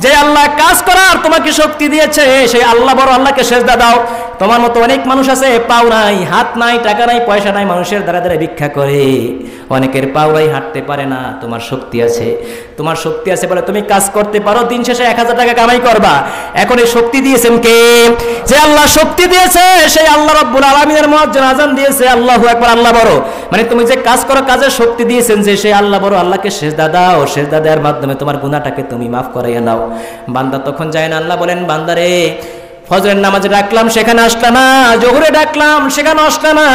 যে আল্লাহ কাজ করার তোমাকে শক্তি দিয়েছে সেই আল্লাহ বড়, আল্লাহকে সেজদা দাও। তোমার মতো অনেক মানুষ আছে, পাও নাই, হাত নাই, টাকা নাই, পয়সা নাই, মানুষের দ্বারা দ্বারা ভিক্ষা করে। অনেকের পাও নাই, হাঁটতে পারে না, তোমার শক্তি আছে। তোমার শক্তি আছে বলে তুমি কাজ করতে পারো, দিন শেষে 1000 টাকা কামাই করবা। এখন এই শক্তি দিয়েছেন কে? যে আল্লাহ শক্তি দিয়েছে সেই আল্লাহ রাব্বুল আলামিনের মুয়াজ্জিন আযান দিয়েছে, আল্লাহু আকবার, আল্লাহ বড়। মানে তুমি যে কাজ করো, কাজের শক্তি দিয়েছেন যে সেই আল্লাহ বড়, আল্লাহকে সেজদা দাও। সেজদা দেওয়ার মাধ্যমে তোমার গুনাহটাকে তুমি মাফ করাইয়া নাও। বান্দা তখন যায় না, আল্লাহ বলেন বান্দারে ফজরের নামাজে ডাকলাম সেখানে আসলা না, জোহরে ডাকলাম সেখানে আসলা না,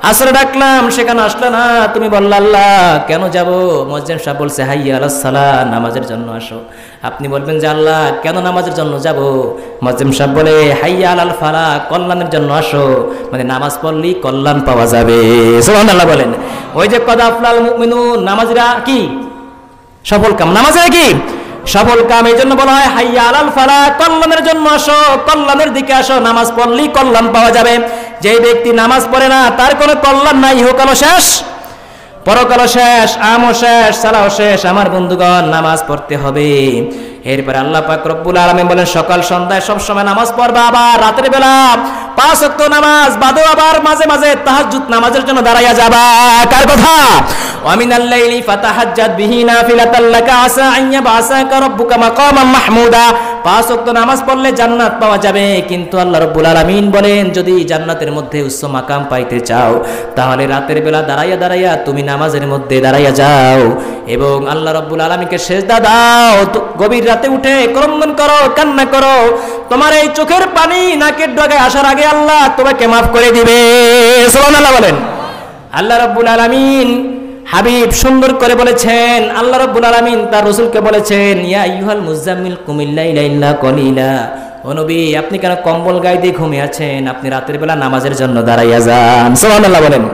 আসরে ডাকলাম সেখানে আসলা না, তুমি বললা আল্লাহ কেন যাব? মুয়াজ্জিন সাহেব বলছে হাইয়া আলাস সালাহ, নামাজের জন্য আসো। আপনি বলবেন যে আল্লাহ কেন নামাজের জন্য যাব? মুয়াজ্জিন সাহেব বলে হাইয়া আলাল ফালাহ, কল্যাণের জন্য আসো, মানে নামাজ পড়লেই কল্যাণ পাওয়া যাবে। সুবহানাল্লাহ বলেন। ওই যে কদ আফলাল মুমিনুন, নামাজিরা কি সফল কাম, নামাজিরা কি সফল কাম। এই জন্য বলা হয় হাইয়া আলাল ফালাহ, কল্যাণের জন্য আসো, কল্যাণের দিকে আসো, নামাজ পড়লেই কল্যাণ পাওয়া যাবে। যে ব্যক্তি নামাজ পড়ে না তার কোনো কল্যাণ নাই, ইহকালও শেষ, পরকালও শেষ, আমও শেষ, সালাও শেষ। আমার বন্ধুগণ, নামাজ পড়তে হবে। এরপরে আল্লাহ পাক রব্বুল আলামিন বলেন সকাল সন্ধ্যায় সব সময় নামাজ পড়বা, আবার রাতের বেলা 5 ওয়াক্ত নামাজ বাদও আবার মাঝে মাঝে তাহাজ্জুদ নামাজের জন্য দাঁড়াইয়া যাবা। কার কথা? ওয়া মিনাল লাইলি ফাতাহাজ্জাদ বিহি নাফিলাতাল লাকা আসা আন ইয়াবআসাকা রাব্বুকা মাকামান মাহমুদা। 5 ওয়াক্ত নামাজ পড়লে জান্নাত পাওয়া যাবে। কিন্তু আল্লাহ রাব্বুল আলামিন বলেন যদি জান্নাতের মধ্যে উচ্চ মাকাম পাইতে চাও তাহলে রাতের বেলা দাঁড়াইয়া দাঁড়াইয়া তুমি নামাজের মধ্যে দাঁড়াইয়া যাও এবং আল্লাহ রাব্বুল আলামিনকে সিজদা দাও। গভীর রাতে উঠে ক্রন্দন করো, কান্না করো। তোমার এই চোখের পানি নাকের ডগায় আসার আগে আল্লাহ তোমাকে মাফ করে দিবে। সুবহানাল্লাহ বলেন। আল্লাহ রাব্বুল আলামিন হাবিব সুন্দর করে বলেছেন, আল্লাহ রাব্বুল আলামিন তার রাসূলকে বলেছেন, ইয়া আইয়ুহাল মুযাম্মিল কুমিল লাইলা ইল্লা কলিলা। ও নবী, আপনি কেন কম্বল গায়ে দিয়ে ঘুমিয়ে আছেন? আপনি রাতের বেলা নামাজের জন্য দাঁড়াইয়া যান। সুবহানাল্লাহ বলেন।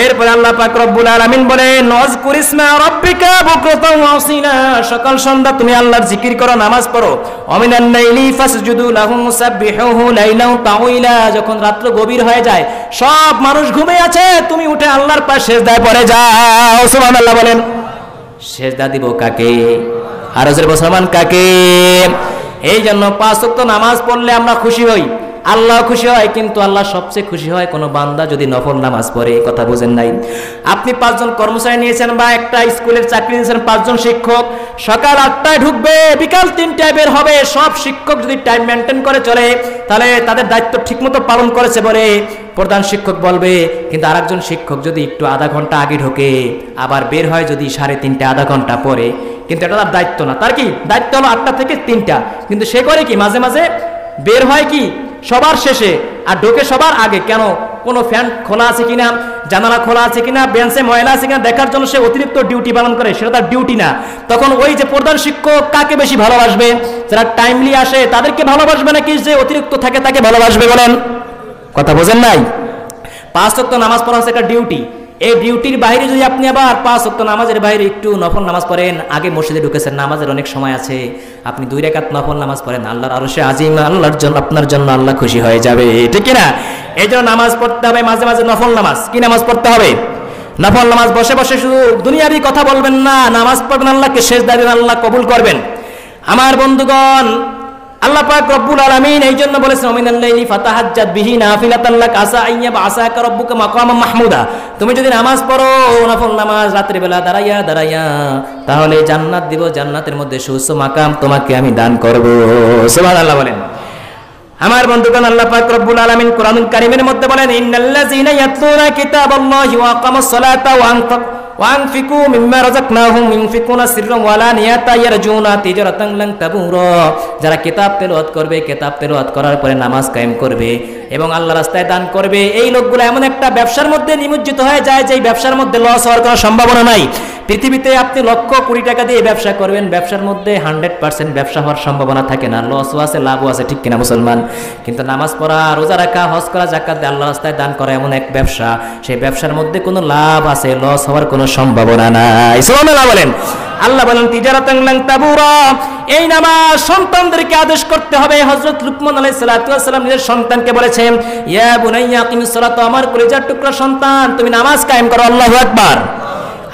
এরপর আল্লাহ পাক রব্বুল আলামিন বলেন, ওয়াজকুর ইসমা রাব্বিকা বুকরাতাও ওয়া আসিলা। সকাল সন্ধ্যা তুমি আল্লাহর জিকির করো, নামাজ পড়ো। ওমিনান লাইলি ফাসজুদু লাহু সাব্বিহুহু লাইলাও তাওইলা। যখন রাত্র গভীর হয়ে যায়, সব মানুষ ঘুমিয়ে আছে, তুমি উঠে আল্লাহর পাশে সিজদায় পড়ে যাও। সুবহানাল্লাহ বলেন। সিজদা দিব কাকে? আর জোরে মুসলমান কাকে? এই জন্য 5 ওয়াক্ত নামাজ পড়লে আমরা খুশি হই, আল্লাহ খুশি হয়। কিন্তু আল্লাহ সবচেয়ে খুশি হয় কোনো বান্দা যদি নফল নামাজ পড়ে। কথা বুঝেন নাই? আপনি 5 জন কর্মচারী নিয়েছেন বা একটা স্কুলের চাকরি নিয়েছেন, 5 জন শিক্ষক। সকাল 8টায় ঢুকবে, বিকাল 3টায় বের হবে। সব শিক্ষক যদি টাইম মেনটেন করে চলে তাহলে তাদের দায়িত্ব ঠিকমতো পালন করেছে বলে প্রধান শিক্ষক বলবে। কিন্তু আরেকজন শিক্ষক যদি একটু আধা ঘন্টা আগে ঢোকে, আবার বের হয় যদি 3:30 আধা ঘন্টা পরে, কিন্তু এটা তার দায়িত্ব না। তার কি দায়িত্ব? হলো 8টা থেকে 3টা। কিন্তু সে করে কি, মাঝে মাঝে বের হয় কি সবার শেষে আর ঢোকে সবার আগে। কেন? কোনো ফ্যান খোলা আছে কিনা, জানালা খোলা আছে কিনা, বেঞ্চে ময়লা আছে কিনা দেখার জন্য সে অতিরিক্ত ডিউটি পালন করে। সেটা তার ডিউটি না। তখন ওই যে প্রধান শিক্ষক কাকে বেশি ভালোবাসবে? যারা টাইমলি আসে তাদেরকে ভালোবাসবে নাকি যে অতিরিক্ত থাকে তাকে ভালোবাসবে? বলেন, কথা বোঝেন নাই? 5 ওয়াক্ত নামাজ পড়া হচ্ছে একটা ডিউটি। এই ডিউটির বাইরে যদি আপনি আবার 5 ওয়াক্ত নামাজের বাইরে একটু নফল নামাজ পড়েন, আগে মসজিদে ঢুকেছেন, নামাজের অনেক সময় আছে, আপনি 2 রাকাত নফল নামাজ পড়েন, আল্লাহর আরশে আজিম, আল্লাহর জন্য, আপনার জন্য আল্লাহ খুশি হয়ে যাবে। ঠিক না? এই জন্য নামাজ পড়তে হবে মাঝে মাঝে নফল নামাজ। কি নামাজ পড়তে হবে? নফল নামাজ। বসে বসে শুধু দুনিয়াবি কথা বলবেন না, নামাজ পড়বেন, আল্লাহকে সিজদা দিবেন, আল্লাহ কবুল করবেন। আমার বন্ধুগণ, আল্লাহ পাক রব্বুল আলামিন এই জন্য বলেছেন, ওমিনাল লাইলি ফাতাহাজ্জাদ বিহি নাফিলাতান লাক আসা আইয়াব আসাকা রাব্বুকা মাকামাম মাহমুদা। তুমি যদি নামাজ পড়ো, নফল নামাজ, রাতের বেলা দাঁড়াইয়া দাঁড়াইয়া, তাহলে জান্নাত দিব, জান্নাতের মধ্যে সুউচ্চ মাকাম তোমাকে আমি দান করব। সুবহানাল্লাহ বলেন। আমার বন্ধুগণ, আল্লাহ পাক রব্বুল আলামিন কোরআনুল কারীমের মধ্যে বলেন, ইন্নাল্লাযীনা ইয়াতলুনা কিতাবাল্লাহি ওয়া আকামাস সালাতা ওয়া আনফিকু মিম্মা রাযাকনাহুম ইউনফিকুনা সিররান ওয়া আলানিয়াতান ইয়ারজুনা তিজারাতান লান তাবুরা। যারা কিতাব তেলাওয়াত করবে, কিতাব তেলাওয়াত করার পরে নামাজ কায়েম করবে এবং আল্লাহর রাস্তায় দান করবে, এই লোকগুলো এমন একটা ব্যবসার মধ্যে নিমজ্জিত হয়ে যায় যে ব্যবসার মধ্যে লস হওয়ার কোনো সম্ভাবনা নাই। পৃথিবীতে আপনি লক্ষ কোটি টাকা দিয়ে ব্যবসা করবেন, ব্যবসার মধ্যে 100% ব্যবসা হওয়ার সম্ভাবনা থাকে না। লসও আছে, লাভও আছে। ঠিক কিনা মুসলমান? কিন্তু নামাজ পড়া, রোজা রাখা, হজ করা, যাকাত দিয়ে আল্লাহর রাস্তায় দান করা এমন এক ব্যবসা, সেই ব্যবসার মধ্যে কোনো লাভ আছে, লস হওয়ার কোনো সম্ভাবনা নাই। সুবহানাল্লাহ বলেন। আল্লাহ বলেন, তিজারাতান লান তাবুরা। এই নামাজ সন্তানদেরকে আদেশ করতে হবে। হযরত লুকমান আলাইহিস সালাতু ওয়াস সালাম নিজের সন্তানকে বলেছেন, ইয়া বুনাইয়া আকিমিস সালাতা, আমার কলিজার টুকরা সন্তান, তুমি নামাজ কায়েম করো। আল্লাহু আকবার।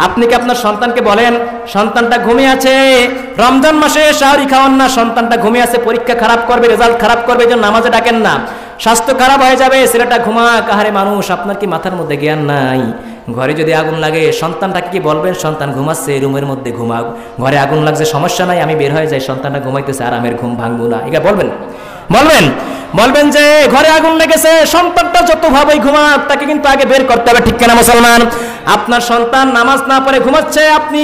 আপনি কি আপনার সন্তানকে বলেন, সন্তানটা ঘুমিয়ে আছে, রমজান মাসে শাহরি খাওয়ান না, সন্তানটা ঘুমিয়ে আছে, পরীক্ষা খারাপ করবে, রেজাল্ট খারাপ করবে, এই জন্য নামাজে ডাকেন না, স্বাস্থ্য খারাপ হয়ে যাবে, ছেলেটা ঘুমাক। আহারে মানুষ, আপনার কি মাথার মধ্যে জ্ঞান নাই? ঘরে যদি আগুন লাগে, সন্তানটাকে কি বলবেন, সন্তান ঘুমাচ্ছে, রুমের মধ্যে ঘুমাক, ঘরে আগুন লাগছে, সমস্যা নাই, আমি বের হয়ে যাই, সন্তানটা ঘুমাইতেছে, আরামের ঘুম ভাঙবো না, এটা বলবেন? বলবেন যে ঘরে আগুন লেগেছে, সন্তানটা যত ভাবেই ঘুমাক, তাকে কিন্তু আগে বের করতে হবে। ঠিক কিনা মুসলমান? আপনার সন্তান নামাজ না পড়ে ঘুমাচ্ছে, আপনি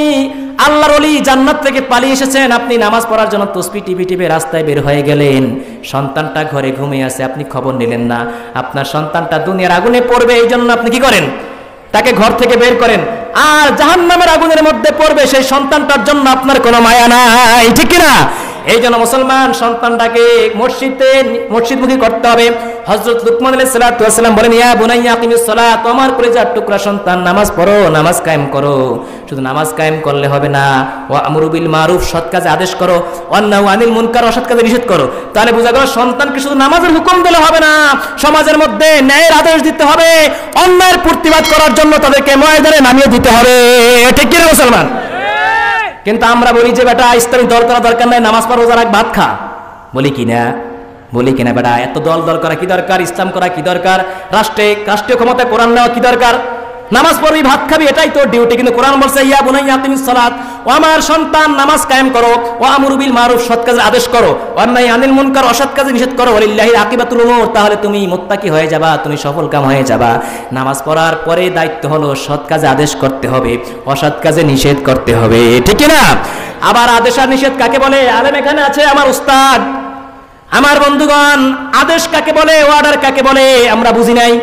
আল্লাহর ওলি, জান্নাত থেকে পালিয়ে এসেছেন, আপনি নামাজ পড়ার জন্য তসবিহ টিপে রাস্তায় বের হয়ে গেলেন, সন্তানটা ঘরে ঘুমিয়ে আছে, আপনি খবর নিলেন না। আপনার সন্তানটা দুনিয়ার আগুনে পড়বে, এই জন্য আপনি কি করেন, তাকে ঘর থেকে বের করেন, আর জাহান্নামের আগুনের মধ্যে পড়বে, সেই সন্তানটার জন্য আপনার কোনো মায়া নাই। ঠিক কিনা? এই জন্য মুসলমান সন্তানটাকে মসজিদমুখী করতে হবে। হযরত লুকমান আলাইহিস সালাতু ওয়াস সালাম বলেন, ইয়া বুনাইয়া আকিমিস সালাত, আমার কলিজার টুকরা সন্তান, নামাজ পড়ো, নামাজ কায়েম করো। শুধু নামাজ কায়েম করলে হবে না, ওয়া আমরু বিল মারুফ, সৎ কাজে আদেশ করো, ওয়ান্নাহু আনিল মুনকার, অসৎ কাজে নিষেধ করো। তাহলে বোঝা গেল সন্তানকে শুধু নামাজের হুকুম দিলে হবে না, সমাজের মধ্যে ন্যায়ের আদেশ দিতে হবে, অন্যায়ের প্রতিবাদ করার জন্য তাদেরকে ময়দানে নামিয়ে দিতে হবে। ঠিক কি না মুসলমান? কিন্তু আমরা বলি যে বেটা ইসলামী দল করা দরকার নাই, নামাজ পড়, রোজা রাখ, ভাত খা। বলি কিনা বেটা, এত দল করা কি দরকার, ইসলাম করা কি দরকার, রাষ্ট্রীয় ক্ষমতা কোরআন নেওয়া কি দরকার? নামাজ পড়বি, ভাত খাবি, এটাই তোর ডিউটি। কিন্তু কোরআন বলছে ইয়া বুনাইয়া আকিমিস সালাত, ও আমার সন্তান নামাজ কায়েম করো, ওয়া আমরু বিল মারুফ, সৎ কাজের আদেশ করো, ওয়া নাহি আনিল মুনকার, অসৎ কাজে নিষেধ করো, ওয়ালিল্লাহিল আকিবাতুল উমুর, তাহলে তুমি মুত্তাকি হয়ে যাবা, তুমি সফল কাম হয়ে যাবা। নামাজ পড়ার পরে দায়িত্ব হলো সৎ কাজে আদেশ করতে হবে, অসৎ কাজে নিষেধ করতে হবে, ঠিক কি না? আবার আদেশ আর নিষেধ কাকে বলে? আলেম এখানে আছে, আমার উস্তাদ, আমার বন্ধুগণ, আদেশ কাকে বলে, অর্ডার কাকে বলে আমরা বুঝি নাই।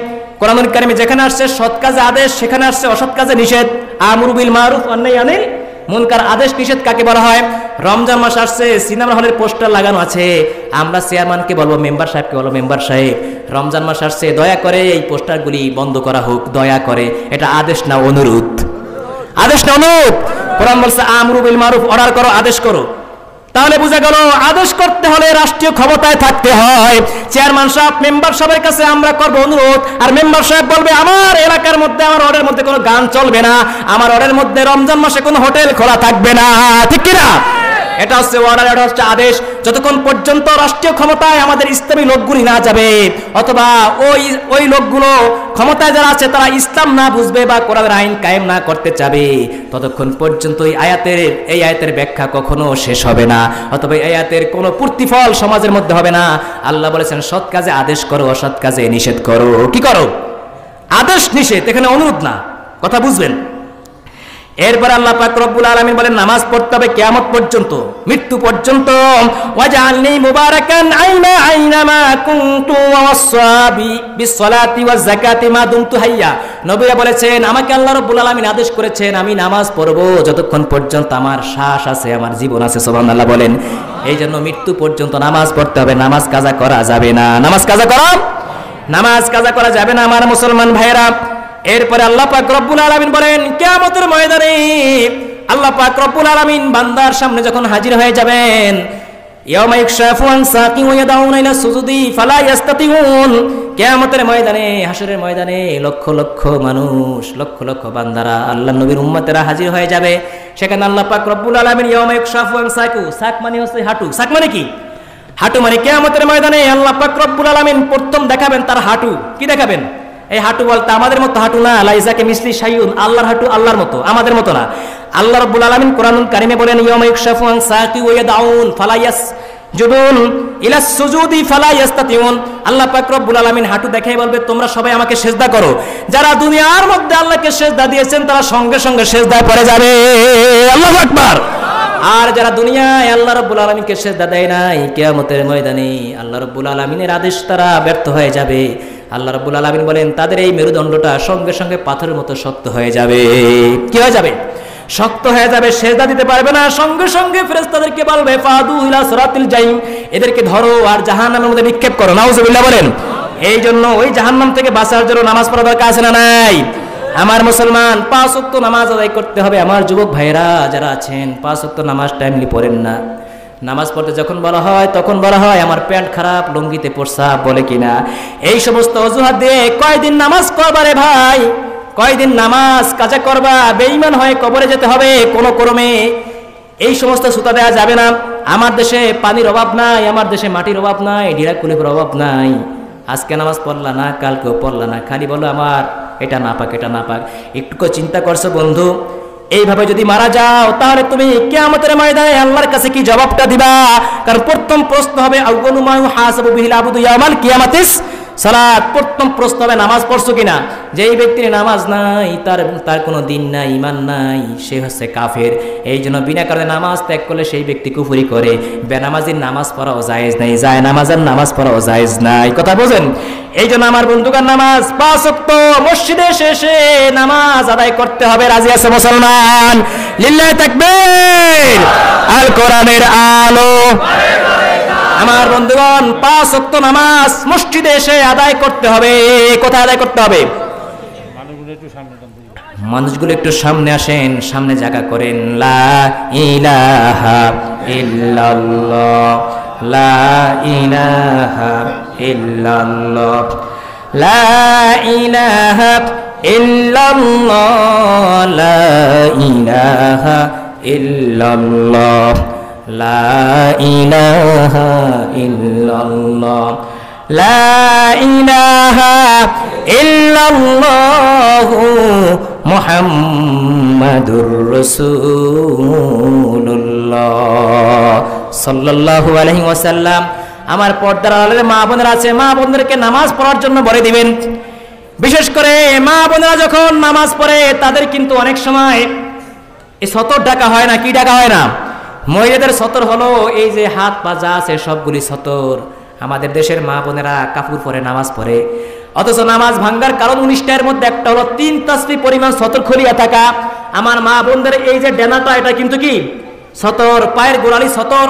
কোরআনুল কারীমে যেখানে আসছে সৎ কাজে আদেশ, সেখানে আসছে অসৎ কাজে নিষেধ। আমরু বিল মারুফ ওয়া নাহি আনিল মুনকার, আদেশ নিষেধ কাকে বলা হয়? রমজান মাস আসছে, সিনেমা হলের পোস্টার লাগানো আছে, আমরা চেয়ারম্যানকে বলবো, মেম্বার সাহেবকে বলবো, মেম্বার সাহেব রমজান মাস আসছে, দয়া করে এই পোস্টারগুলি বন্ধ করা হোক, দয়া করে। এটা আদেশ না অনুরোধ? আদেশ না অনুরোধ? কোরআন বলছে আমরু বিল মারুফ, অর্ডার করো, আদেশ করো। তাহলে বোঝা গেল আদেশ করতে হলে রাষ্ট্রীয় ক্ষমতায় থাকতে হয়। চেয়ারম্যান সাহেব মেম্বার সাহেবের কাছে আমরা করব অনুরোধ, আর মেম্বার সাহেব বলবে আমার এলাকার মধ্যে, আমার ওয়ার্ডের মধ্যে কোনো গান চলবে না, আমার ওয়ার্ডের মধ্যে রমজান মাসে কোনো হোটেল খোলা থাকবে না, ঠিক কি না? এটা হচ্ছে অর্ডার, এটা হচ্ছে আদেশ। যতক্ষণ পর্যন্ত রাষ্ট্রীয় ক্ষমতায় আমাদের ইসলামী লোকগুলি না যাবে, অথবা ওই লোকগুলো ক্ষমতায় যারা আছে তারা ইসলাম না বুঝবে বা কোরআনের আইন কায়েম না করতে চাবে, ততক্ষণ পর্যন্ত এই আয়াতের ব্যাখ্যা কখনো শেষ হবে না, অথবা এই আয়াতের কোনো প্রতিফল সমাজের মধ্যে হবে না। আল্লাহ বলেছেন সৎ কাজে আদেশ করো, অসৎ কাজে নিষেধ করো। কি করো? আদেশ নিষেধ, এখানে অনুরোধ না, কথা বুঝবেন। এরপর আল্লাহ পাক রব্বুল আলামিন বলেন নামাজ পড়তে হবে কিয়ামত পর্যন্ত, মৃত্যু পর্যন্ত। ওয়াজআলনি মুবারাকান আইনামা কুনতু ওয়াসাবি বিসসালাতি ওয়াজ যাকাতি মা দুমতু হাইয়া। নবীরা বলেছেন আমাকে আল্লাহ রব্বুল আলামিন আদেশ করেছেন আমি নামাজ পড়ব যতক্ষণ পর্যন্ত আমার শ্বাস আছে, আমার জীবন আছে, সুবহানাল্লাহ বলেন। এই জন্য মৃত্যু পর্যন্ত নামাজ পড়তে হবে, নামাজ কাজা করা যাবে না। নামাজ কাজা করা যাবে না আমার মুসলমান ভাইরা। এরপরে আল্লাহ পাক রব্বুল আলামিন বলেন কিয়ামতের ময়দানে আল্লাহ পাক রব্বুল আলামিন বান্দার সামনে যখন হাজির হয়ে যাবেন, ইয়াউমা ইকশাফু আন সাকিন ওয়া ইয়াদাউনা ইলা সুজুদি ফালা ইয়াস্তাতিউন। কিয়ামতের ময়দানে, হাসরের ময়দানে লক্ষ লক্ষ মানুষ, লক্ষ লক্ষ বান্দারা, আল্লাহর নবীর উম্মতেরা হাজির হয়ে যাবে। সেখানে আল্লাহ পাক রব্বুল আলামিন ইয়াউমা ইকশাফু আন সাকিন, সাক মানে হচ্ছে হাঁটু, সাক মানে কি? হাঁটু মানে কিয়ামতের ময়দানে আল্লাহ পাক রব্বুল আলামিন প্রথম দেখাবেন তার হাঁটু। কি দেখাবেন? এই হাঁটু বলতে আমাদের মতো হাঁটু না, লাইজাকে মিসলি শাইউন, আল্লাহর হাঁটু আল্লাহর মতো, আমাদের মতো না। আল্লাহ রাব্বুল আলামিন কোরআনুল কারীমে বলেন ইয়াউমা ইকশাফু আন সাকি ওয়া ইয়াদাউন ফালা ইয়াসজুদুন ইলা সুজুদি ফালা ইয়াস্তাতিউন। আল্লাহ পাক রব্বুল আলামিন হাঁটু দেখাই বলবে তোমরা সবাই আমাকে সিজদা করো। যারা দুনিয়ার মধ্যে আল্লাহকে সিজদা দিয়েছেন তারা সঙ্গে সঙ্গে সিজদায় পড়ে যাবে, আল্লাহু আকবার। আর যারা দুনিয়ায় আল্লাহ রাব্বুল আলামিনকে সিজদা দেয় নাই, কিয়ামতের ময়দানে আল্লাহ রাব্বুল আলামিনের আদেশ তারা ব্যর্থ হয়ে যাবে। আল্লাহ রাব্বুল আলামিন বলেন তাদের এই মেরুদণ্ডটা সঙ্গে সঙ্গে পাথরের মতো শক্ত হয়ে যাবে। কি হয়ে যাবে? শক্ত হয়ে যাবে, সিজদা দিতে পারবে না। সঙ্গে সঙ্গে ফেরেশতাদেরকে বলবে ফাদু ইলা সিরাতিল জাহিম, এদেরকে ধরো আর জাহান্নামের মধ্যে নিক্ষেপ করো। নাউজুবিল্লাহ বলেন। এই জন্য ওই জাহান্নাম থেকে বাঁচার জন্য নামাজ পড়া দরকার আছে না নাই? আমার মুসলমান 5 ওয়াক্ত নামাজ আদায় করতে হবে। আমার যুবক ভাইরা যারা আছেন 5 ওয়াক্ত নামাজ টাইমলি পড়েন না। নামাজ পড়তে যখন বলা হয় তখন বলা হয় আমার প্যান্ট খারাপ, লুঙ্গিতে প্রস্রাব, বলে কিনা। এই সমস্ত অজুহাত দিয়ে কয়দিন নামাজ করবা রে ভাই, কয়দিন নামাজ কাজা করবা? বেঈমান হয়ে কবরে যেতে হবে কোনো ক্রমে। এই সমস্ত সুতা দেওয়া যাবে না। আমার দেশে পানির অভাব নাই, আমার দেশে মাটির অভাব নাই, ঢিলা কুলিপের অভাব নাই। আজকে নামাজ পড়লা না, কালকেও পড়লা না, খালি বলো আমার এটা না পাক, এটা না পাক। একটু চিন্তা করছো বন্ধু, এইভাবে যদি মারা যাও তাহলে তুমি কিয়ামতের ময়দানে আল্লাহর কাছে কি জবাবটা দিবা? কারণ প্রথম প্রশ্ন হবে আউয়ালু মা ইউহাসাবু বিহিল আবদু ইয়াউমাল কিয়ামাতিস সালাত। প্রথম প্রশ্ন হবে নামাজ পড়ছো কিনা। যেই ব্যক্তির নামাজ নাই, তার কোনো দিন নাই, ঈমান নাই, সে হচ্ছে কাফের। এই জন্য বিনা কারণে নামাজ ত্যাগ করলে সেই ব্যক্তি কুফরি করে। বেনামাজির নামাজ পড়াও জায়েজ নাই, যায় নামাজের নামাজ পড়াও জায়েজ নাই। কথা বোঝেন? এই জন্য আমার বন্ধুকার নামাজ 5 ওয়াক্ত মসজিদে শেষে নামাজ আদায় করতে হবে। রাজি আছে মুসলমান? লিল্লাহি তাকবীর। আল কোরআনের আলো। আমার বন্ধুগণ 5 ওয়াক্ত নামাজ মসজিদে এসে আদায় করতে হবে। কোথায় আদায় করতে হবে? মানুষগুলো একটু সামনে আসেন, সামনে জায়গা করেন। লা ইলাহা ইল্লাল্লাহ, লা ইলাহা ইল্লাল্লাহ, লা ইলাহা ইল্লাল্লাহ, লা ইলাহা ইল্লাল্লাহ, লা ইলাহা ইল্লাল্লাহ, লা ইলাহা ইল্লাল্লাহু মুহাম্মাদুর রাসূলুল্লাহ সাল্লাল্লাহু আলাইহি ওয়াসাল্লাম। আমার পর্দার আড়ালে মা বোনেরা আছে, মা বোনদেরকে নামাজ পড়ার জন্য বলে দিবেন। বিশেষ করে মা বোনেরা যখন নামাজ পড়ে তাদের কিন্তু অনেক সময় এই সতর ডাকা হয় না। কি ডাকা হয় না? মহিলাদের সতর হলো এই যে হাত পা যা আছে সবগুলি সতর। আমাদের দেশের মা বোনেরা কাপড় পরে নামাজ পড়ে, অথচ নামাজ ভাঙ্গার কারণ 19টার মধ্যে একটা হলো 3 তাসবিহ পরিমাণ সতর খুলিয়া থাকা। আমার মা বোনদের এই যে ডানাটা এটা কিন্তু কি সতর, পায়ের গোড়ালি সতর,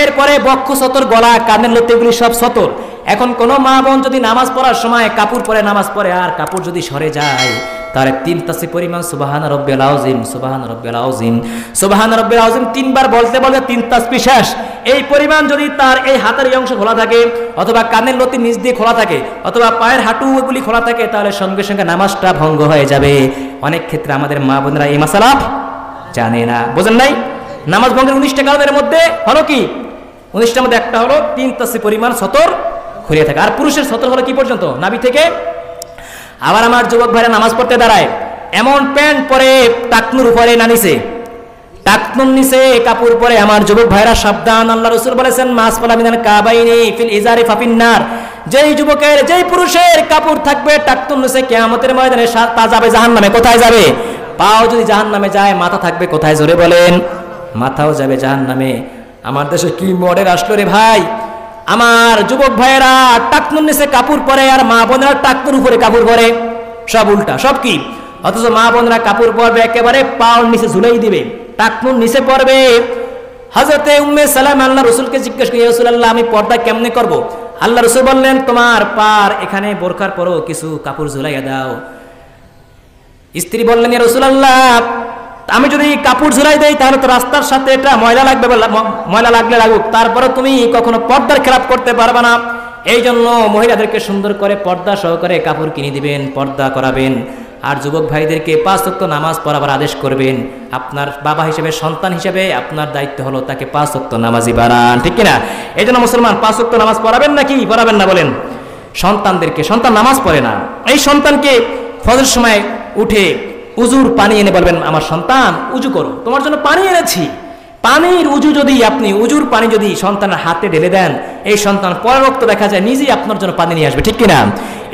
এরপরে বক্ষ সতর, গলা কানের লতি এগুলি সব সতর। এখন কোন মা বোন যদি নামাজ পড়ার সময় কাপড় পরে নামাজ পড়ে আর কাপড় যদি সরে যায় তাহলে 3 তাসবিহ পরিমাণ সুবহান রাব্বিয়াল আযীম, সুবহান রাব্বিয়াল আযীম, সুবহান রাব্বিয়াল আযীম 3 বার বলতে বলতে 3 তাসবিহ শেষ। এই পরিমাণ যদি তার এই হাতের এই অংশ খোলা থাকে অথবা কানের লতি নিচ দিয়ে খোলা থাকে অথবা পায়ের হাঁটু এগুলি খোলা থাকে তাহলে সঙ্গে সঙ্গে নামাজটা ভঙ্গ হয়ে যাবে। অনেক ক্ষেত্রে আমাদের মা বোনেরা এই মাসালা জানে না, বোঝেন নাই? নামাজ ভঙ্গের 19টা কারণের মধ্যে হলো কি? 19টার মধ্যে একটা হলো 3 তাসবিহ পরিমাণ সতর খুলিয়ে থাকে। আর পুরুষের সতর হলো কি পর্যন্ত? নাভি থেকে। আবার আমার যুবক ভাইরা নামাজ পড়তে দাঁড়ায় এমন প্যান্ট পরে টাকনুর উপরে না নিচে, টাকনুর নিচে কাপড় পরে। আমার যুবক ভাইরা সাবধান, আল্লাহ রাসূল বলেছেন মাসফালা মিনাল কাবাইনি ফিল ইজারি ফাফিন্নার। যেই যুবকের যেই পুরুষের কাপড় থাকবে টাকনুর নিচে কিয়ামতের ময়দানে তা যাবে জাহান্নামে। কোথায় যাবে? পাও যদি জাহান্নামে যায় মাথা থাকবে কোথায়? জোরে বলেন। মাথাও যাবে জাহান্নামে। আমার দেশে কি মডেল আসলো রে ভাই! আমার যুবক ভাইয়েরা টাকনুর নিচে কাপড় পরে আর মা বোনেরা টাকনুর উপরে কাপড় পরে। সব উল্টা, সব কি? অথচ মা বোনেরা কাপড় পরবে একেবারে পাওয়ার নিচে ঝুলাই দিবে, টাকনুর নিচে পড়বে। হযরতে উম্মে সালামা আল্লাহ রাসূলকে জিজ্ঞেস করে, ইয়া রাসূলুল্লাহ আমি পর্দা কেমনে করব? আল্লাহ রাসূল বললেন তোমার পার এখানে বোরখার পরও কিছু কাপড় ঝুলাইয়া দাও। স্ত্রী বললেন, ইয়া রাসূলুল্লাহ আমি যদি কাপড় ঝুলাই দেই তাহলে তো রাস্তার সাথে এটা ময়লা লাগবে, ময়লা লাগলে লাগুক, তারপরে তুমি কখনো পর্দার খেলাপ করতে পারবে না। এই জন্য মহিলাদেরকে সুন্দর করে পর্দা সহকারে কাপড় কিনে দিবেন, পর্দা করাবেন। আর যুবক ভাইদেরকে 5 ওয়াক্ত নামাজ পড়াবার আদেশ করবেন। আপনার বাবা হিসেবে, সন্তান হিসেবে আপনার দায়িত্ব হলো তাকে 5 ওয়াক্ত নামাজি বানান, ঠিক কিনা? এই জন্য মুসলমান 5 ওয়াক্ত নামাজ পড়াবেন নাকি পড়াবেন না বলেন? সন্তানদেরকে, সন্তান নামাজ পড়ে না, এই সন্তানকে ফজরের সময় উঠে উজুর পানি এনে বলবেন আমার সন্তান উজু করো, তোমার জন্য পানি এনেছি। পানির উজু যদি আপনি উজুর পানি যদি সন্তানের হাতে ঢেলে দেন এই সন্তান পরের ওয়াক্ত দেখা যায় নিজেই আপনার জন্য পানি নিয়ে আসবে, ঠিক কিনা?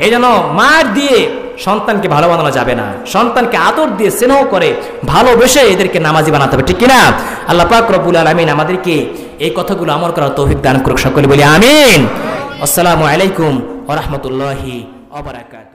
এই জন্য মার দিয়ে সন্তানকে ভালো বানানো যাবে না, সন্তানকে আদর দিয়ে স্নেহ করে ভালোবেসে এদেরকে নামাজি বানাতে হবে, ঠিক কিনা? আল্লাহ পাক রব্বুল আলামিন আমাদেরকে এই কথাগুলো আমল করার তৌফিক দান করুক, সকলে বলি আমিন। আসসালামু আলাইকুম ওয়া রাহমাতুল্লাহি ওয়া বারাকাতুহু।